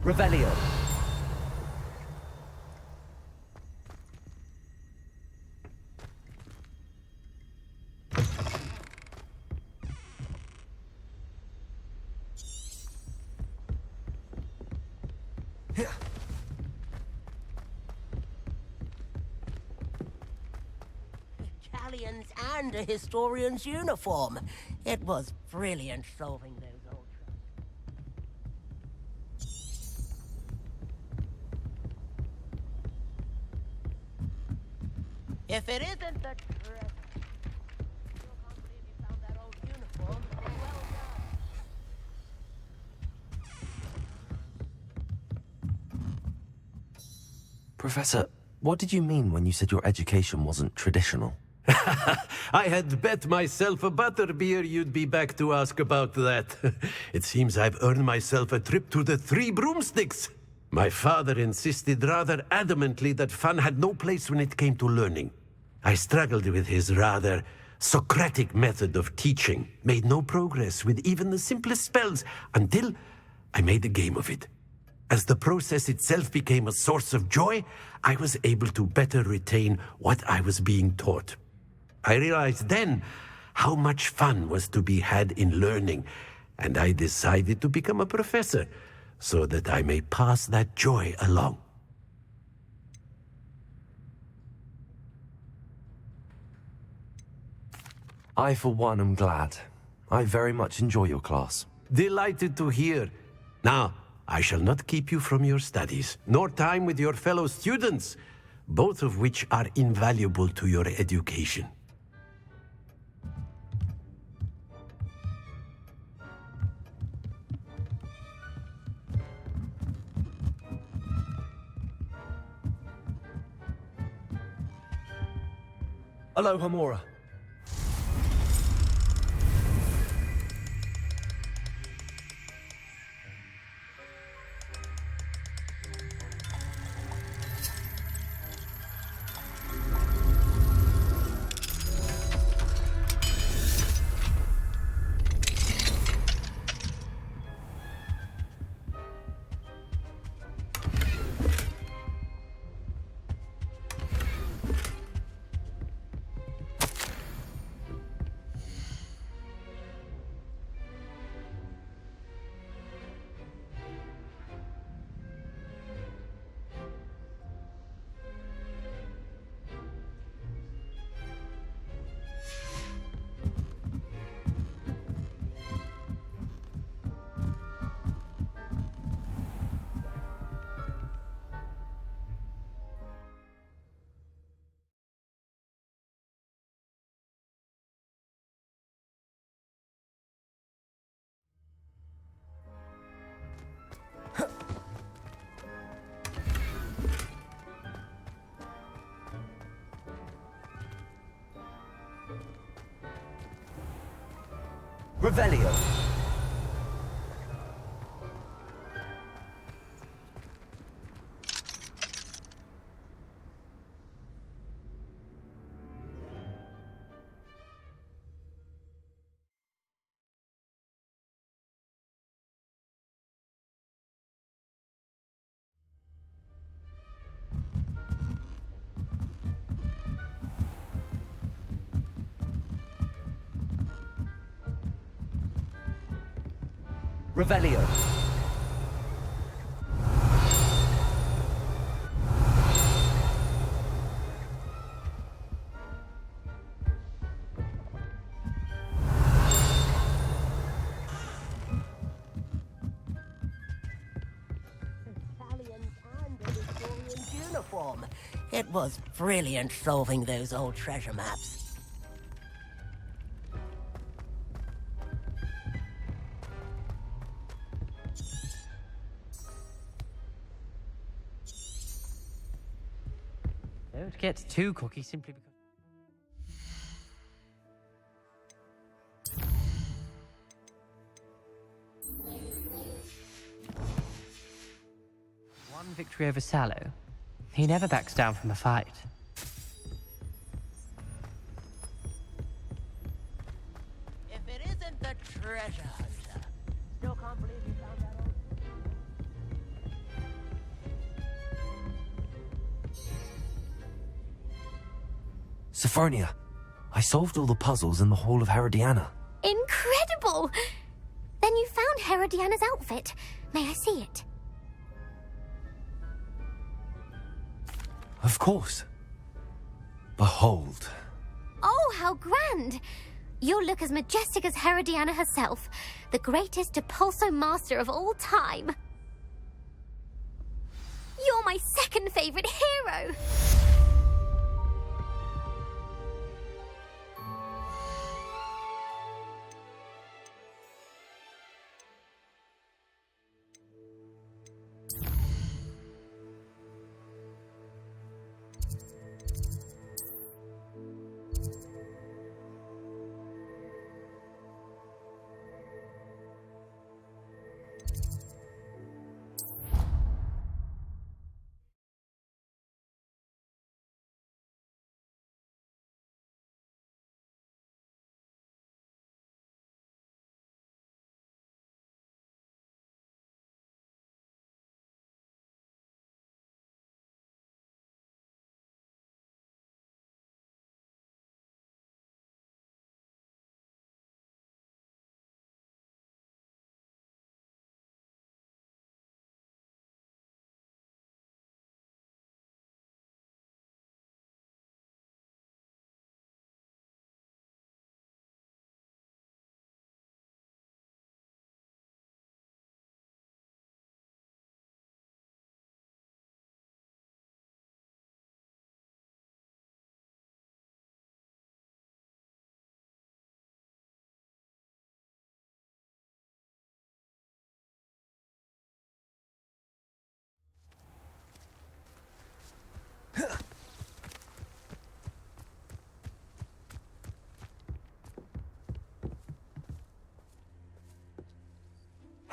Revelio. Italians and a historian's uniform. It was brilliant solving those old If it isn't the treasure, I still can't believe you found that old uniform. Well done. Professor, what did you mean when you said your education wasn't traditional? I had bet myself a butterbeer you'd be back to ask about that. It seems I've earned myself a trip to the Three Broomsticks. My father insisted rather adamantly that fun had no place when it came to learning. I struggled with his rather Socratic method of teaching, made no progress with even the simplest spells until I made a game of it. As the process itself became a source of joy, I was able to better retain what I was being taught. I realized then how much fun was to be had in learning, and I decided to become a professor so that I may pass that joy along. I, for one, am glad. I very much enjoy your class. Delighted to hear. Now, I shall not keep you from your studies, nor time with your fellow students, both of which are invaluable to your education. Aloha Mora. Revelio. Revelio. Uniform. It was brilliant solving those old treasure maps. Don't get too cocky simply because... One victory over Sallow. He never backs down from a fight. If it isn't the treasure hunter. Still can't believe you found that old... Sophronia, I solved all the puzzles in the Hall of Herodiana. Incredible! Then you found Herodiana's outfit. May I see it? Of course. Behold. Oh, how grand! You'll look as majestic as Herodiana herself, the greatest Depulso master of all time. You're my second favorite hero!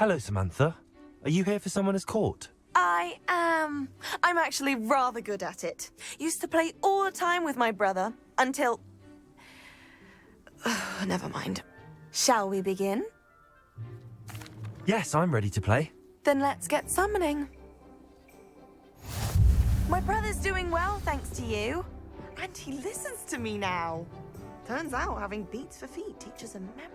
Hello, Samantha. Are you here for Summoner's Court? I am. I'm actually rather good at it. Used to play all the time with my brother until... Never mind. Shall we begin? Yes, I'm ready to play. Then let's get summoning. My brother's doing well, thanks to you. And he listens to me now. Turns out having beats for feet teaches a memory.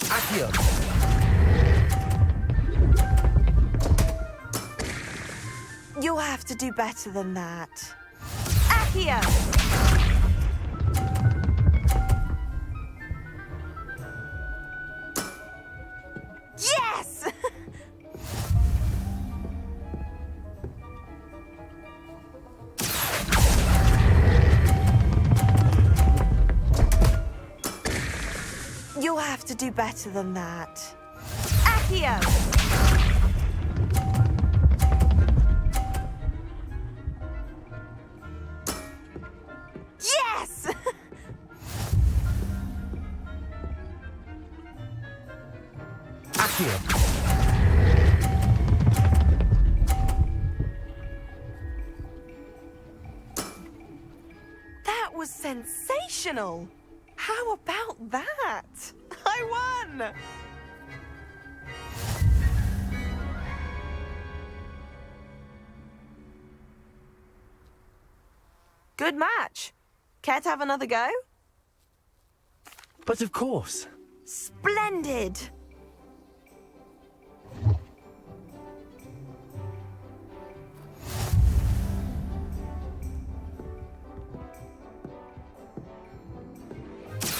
Accio! You'll have to do better than that. Accio! Yes! You'll have to do better than that. Accio! Yes! Accio! That was sensational! How about that? I won! Good match. Care to have another go? But of course. Splendid!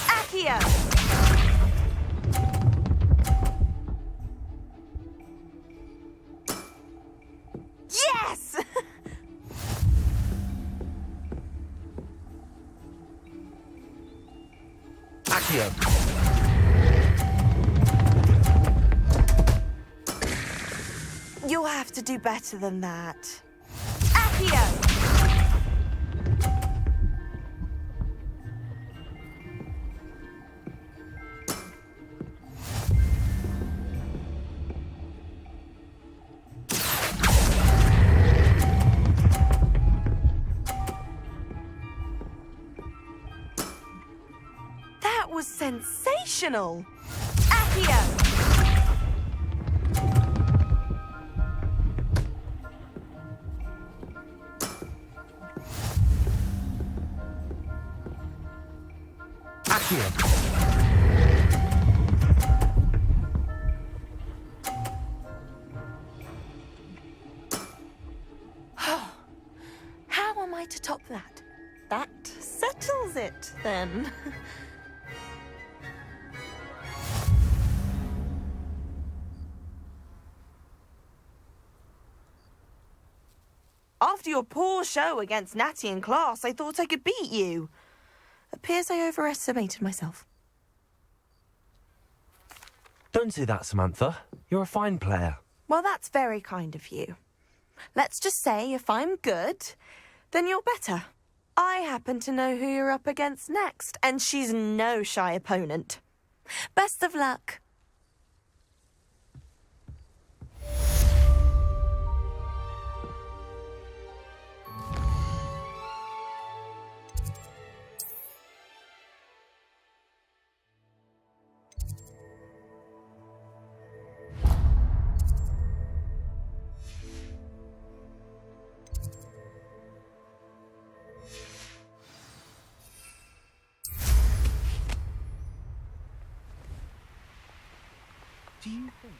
Accio! Yes! Accio! You'll have to do better than that. Accio! That was sensational! Accio! Accio! How am I to top that? That settles it, then. After your poor show against Natty in class, I thought I could beat you. Appears I overestimated myself. Don't say that, Samantha. You're a fine player. Well, that's very kind of you. Let's just say if I'm good, then you're better. I happen to know who you're up against next, and she's no shy opponent. Best of luck. Do you think...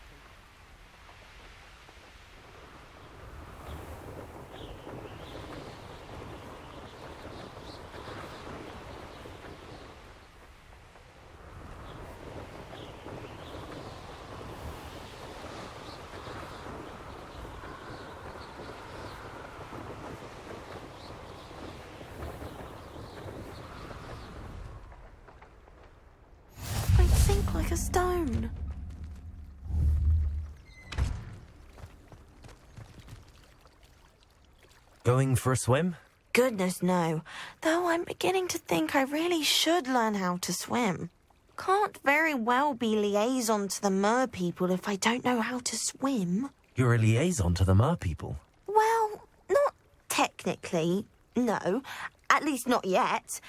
like a stone. Going for a swim? Goodness, no. Though I'm beginning to think I really should learn how to swim. Can't very well be liaison to the mer people if I don't know how to swim. You're a liaison to the mer people. Well, not technically, no. At least not yet.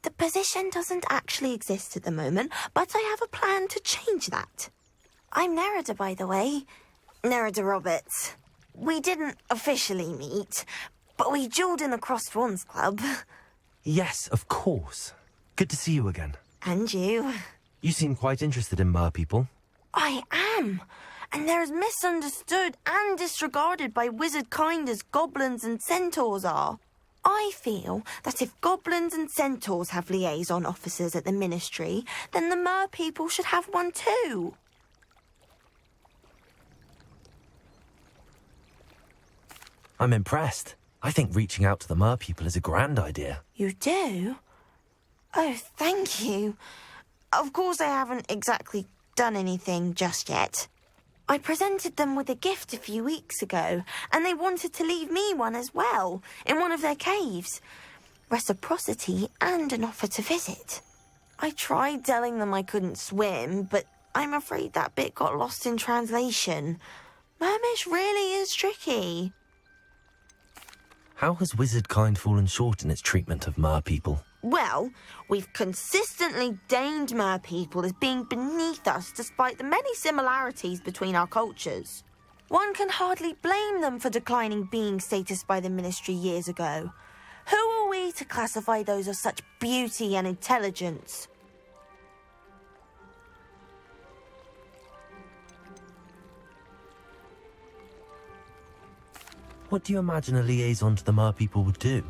The position doesn't actually exist at the moment, but I have a plan to change that. I'm Nerida, by the way. Nerida Roberts. We didn't officially meet, but we duelled in the Crossed Wands Club. Yes, of course. Good to see you again. And you. You seem quite interested in mer people. I am. And they're as misunderstood and disregarded by wizard kind as goblins and centaurs are. I feel that if goblins and centaurs have liaison officers at the ministry, then the mer people should have one too. I'm impressed. I think reaching out to the mer people is a grand idea. You do? Oh, thank you. Of course I haven't exactly done anything just yet. I presented them with a gift a few weeks ago, and they wanted to leave me one as well, in one of their caves. Reciprocity and an offer to visit. I tried telling them I couldn't swim, but I'm afraid that bit got lost in translation. Mermish really is tricky. How has wizard kind fallen short in its treatment of mer people? Well, we've consistently deigned mer people as being beneath us despite the many similarities between our cultures. One can hardly blame them for declining being status by the ministry years ago. Who are we to classify those of such beauty and intelligence? What do you imagine a liaison to the mer people would do?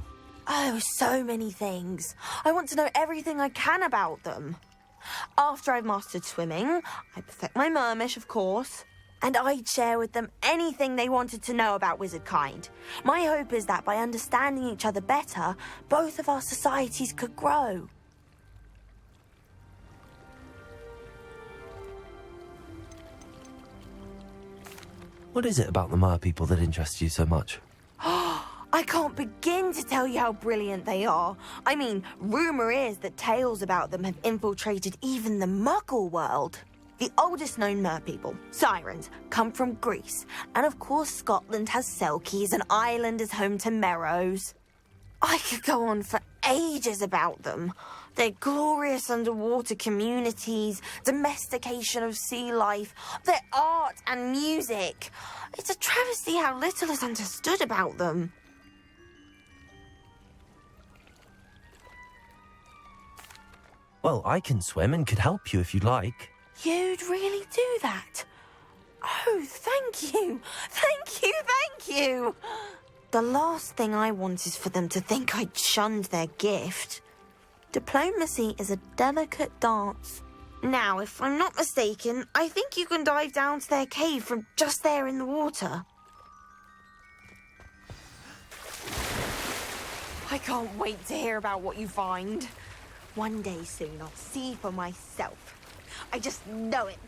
Oh, so many things. I want to know everything I can about them. After I've mastered swimming, I perfect my mermish, of course, and I'd share with them anything they wanted to know about wizard kind. My hope is that by understanding each other better, both of our societies could grow. What is it about the mer people that interests you so much? I can't begin to tell you how brilliant they are. I mean, rumour is that tales about them have infiltrated even the Muggle world. The oldest known mer people, sirens, come from Greece. And of course Scotland has Selkies and Ireland is home to Merrows. I could go on for ages about them. Their glorious underwater communities, domestication of sea life, their art and music. It's a travesty how little is understood about them. Well, I can swim and could help you if you'd like. You'd really do that? Oh, thank you. Thank you, thank you. The last thing I want is for them to think I'd shunned their gift. Diplomacy is a delicate dance. Now, if I'm not mistaken, I think you can dive down to their cave from just there in the water. I can't wait to hear about what you find. One day soon, I'll see for myself. I just know it.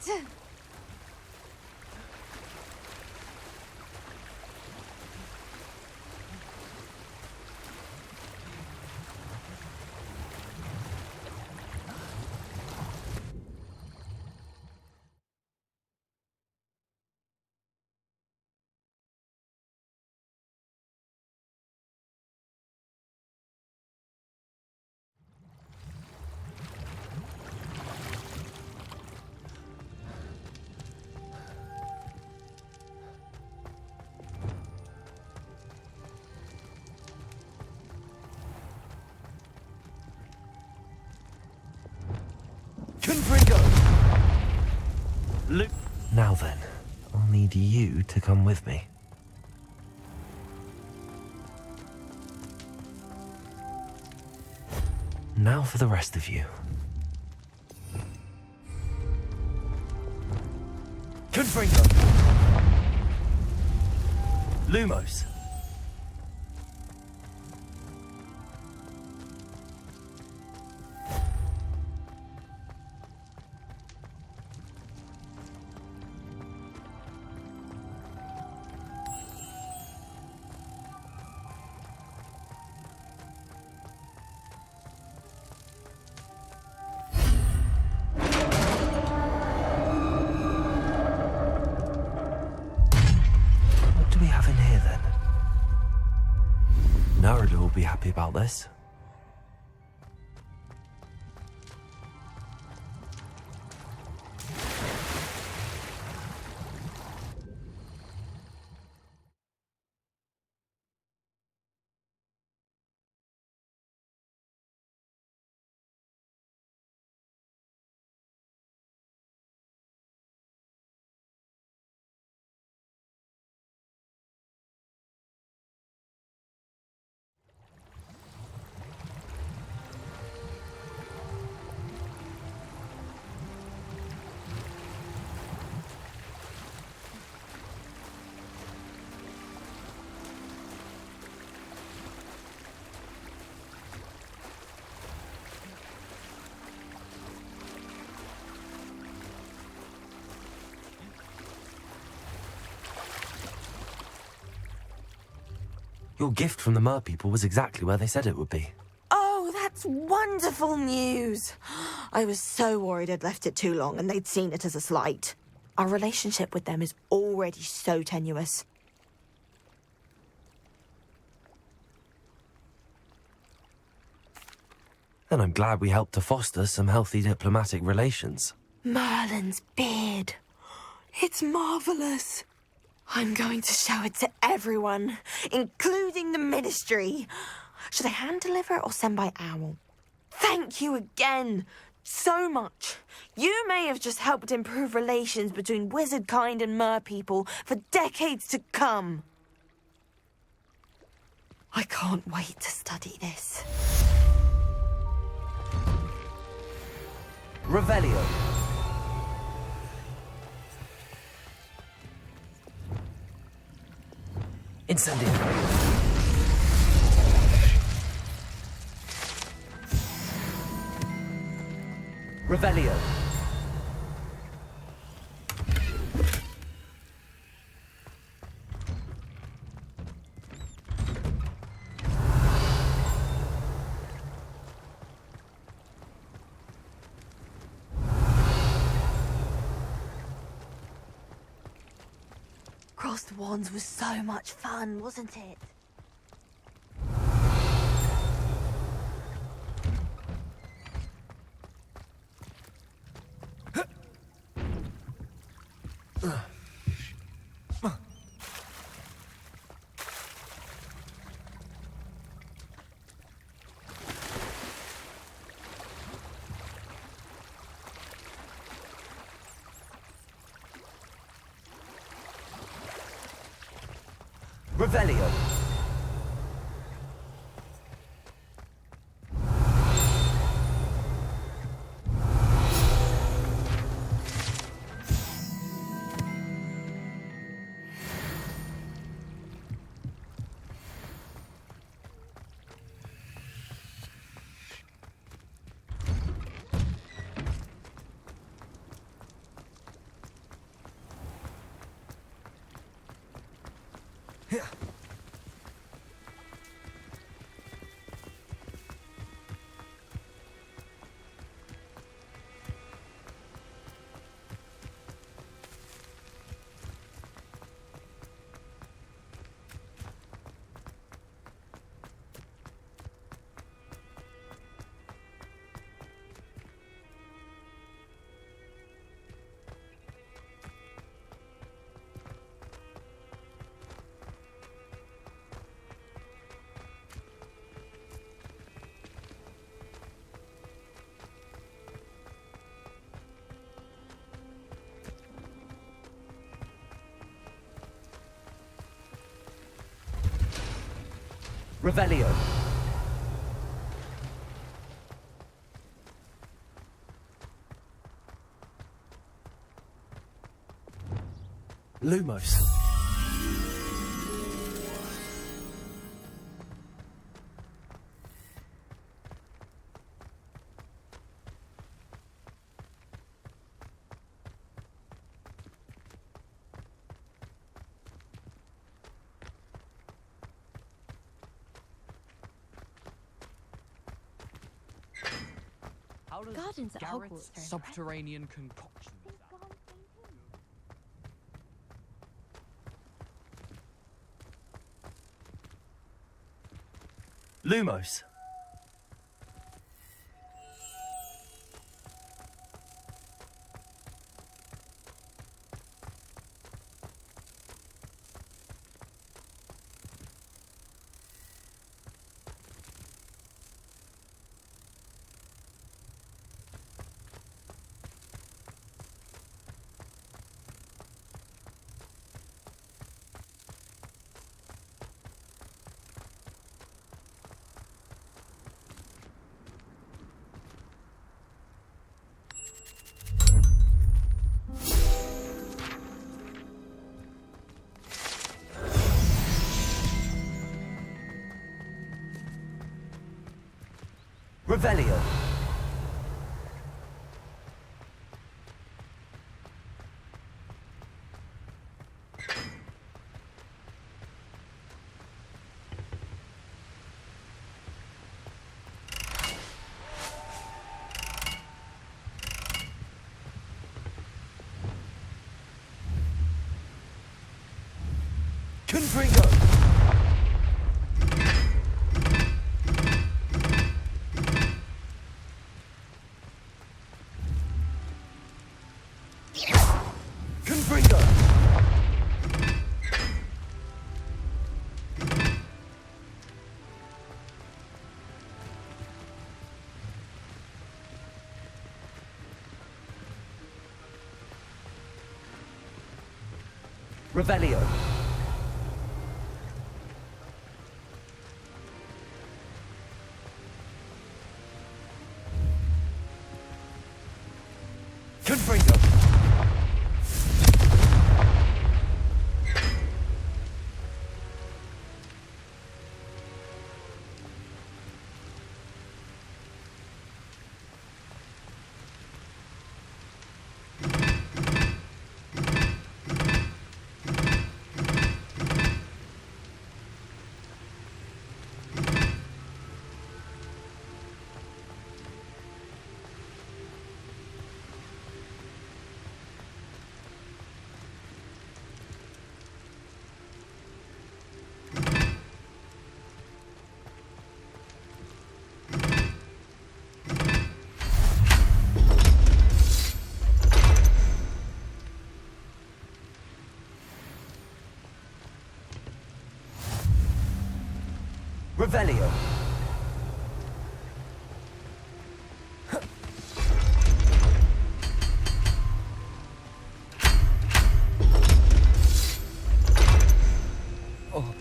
Now then, I'll need you to come with me. Now for the rest of you. Confringo! Lumos! would be happy about this. Your gift from the Mer people was exactly where they said it would be. Oh, that's wonderful news. I was so worried I'd left it too long and they'd seen it as a slight. Our relationship with them is already so tenuous. And I'm glad we helped to foster some healthy diplomatic relations. Merlin's beard. It's marvellous. I'm going to show it to everyone, including the Ministry. Should I hand deliver it or send by owl? Thank you again so much. You may have just helped improve relations between wizard kind and mer people for decades to come. I can't wait to study this. Revelio. Incendio. Revelio. Crossed Wands was so much fun, wasn't it? Revelio. Revelio. Lumos. Gardens at Hogwarts are subterranean concoction. Lumos. Revelio. Confringo. Revelio. Confringo. Revelio. Oh.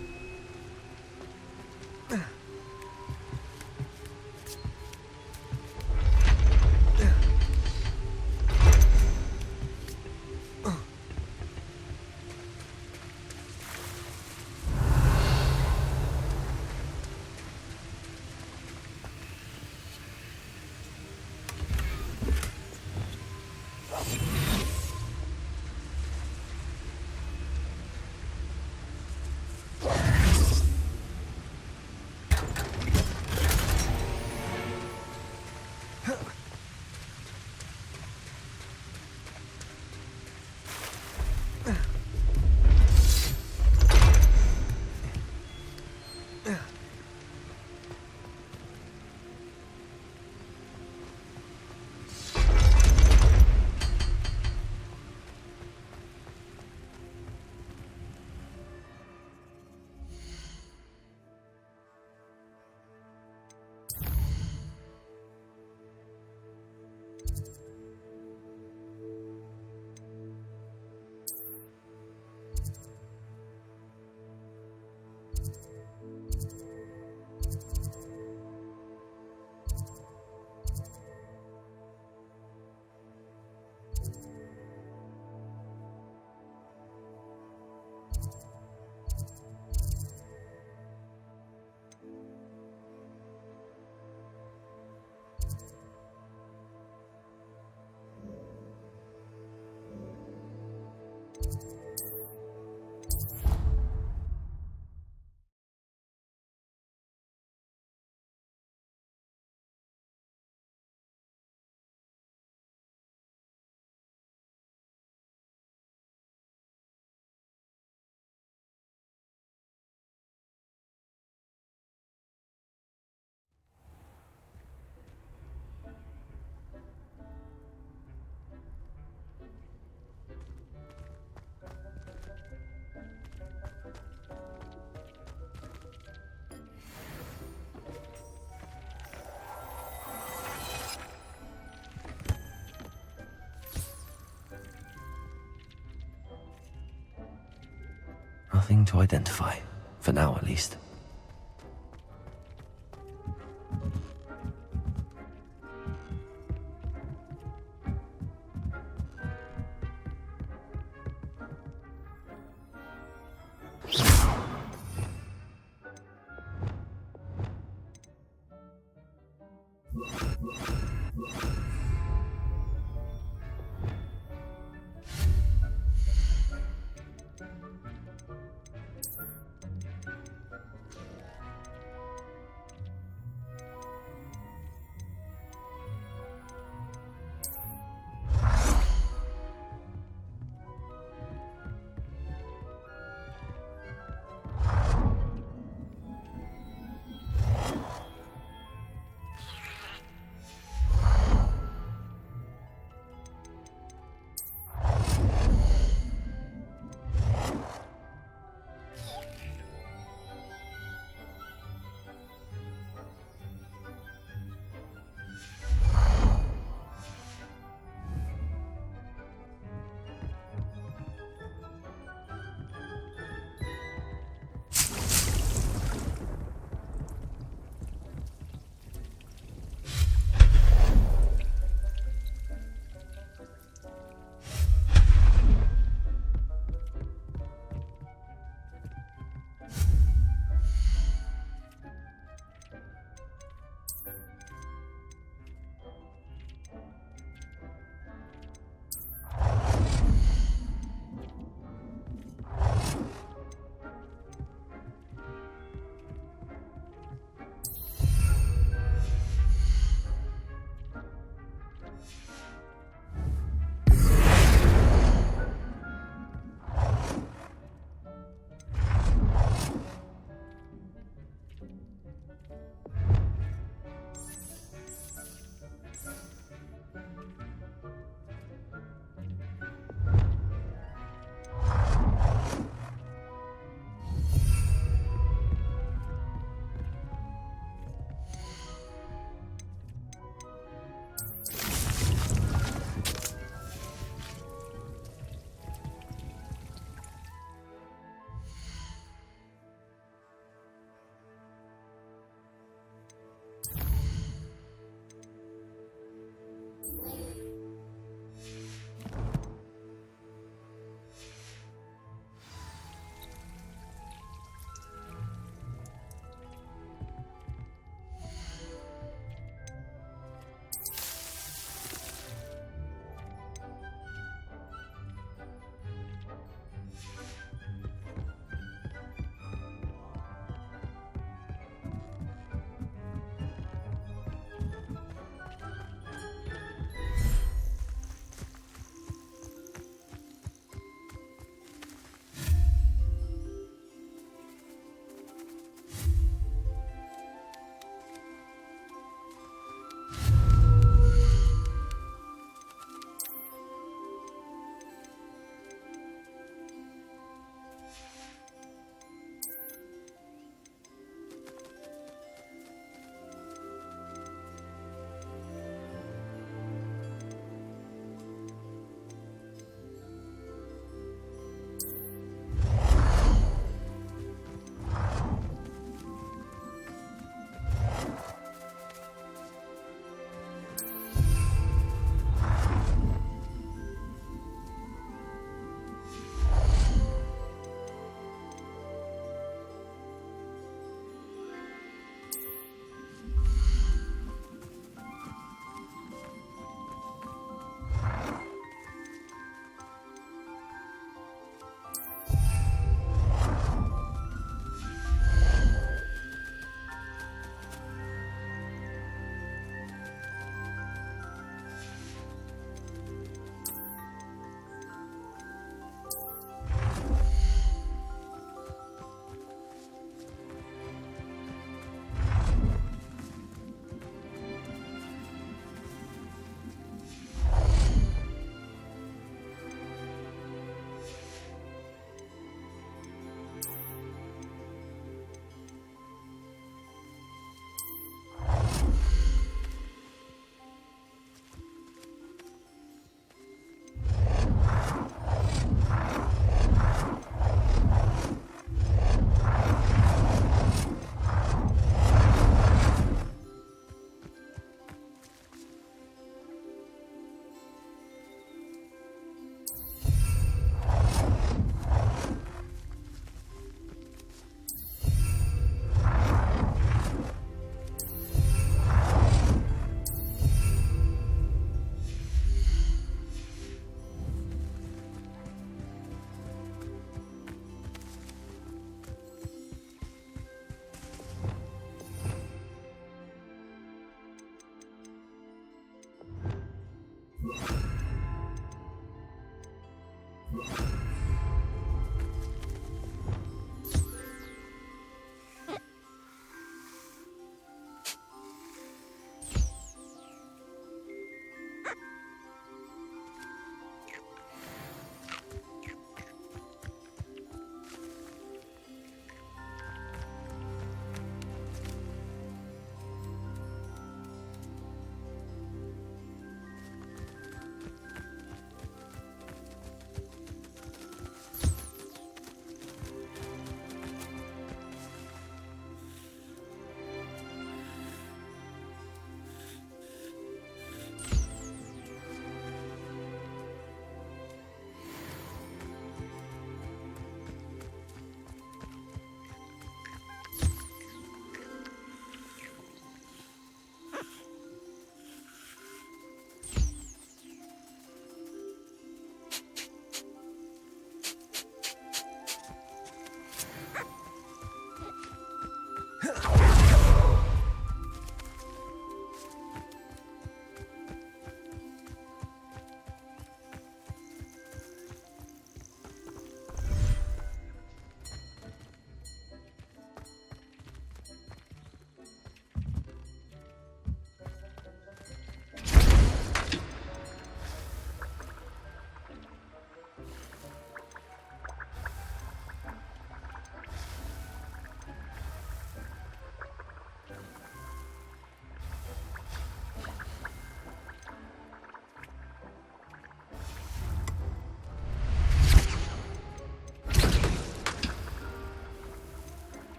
nothing to identify, for now at least.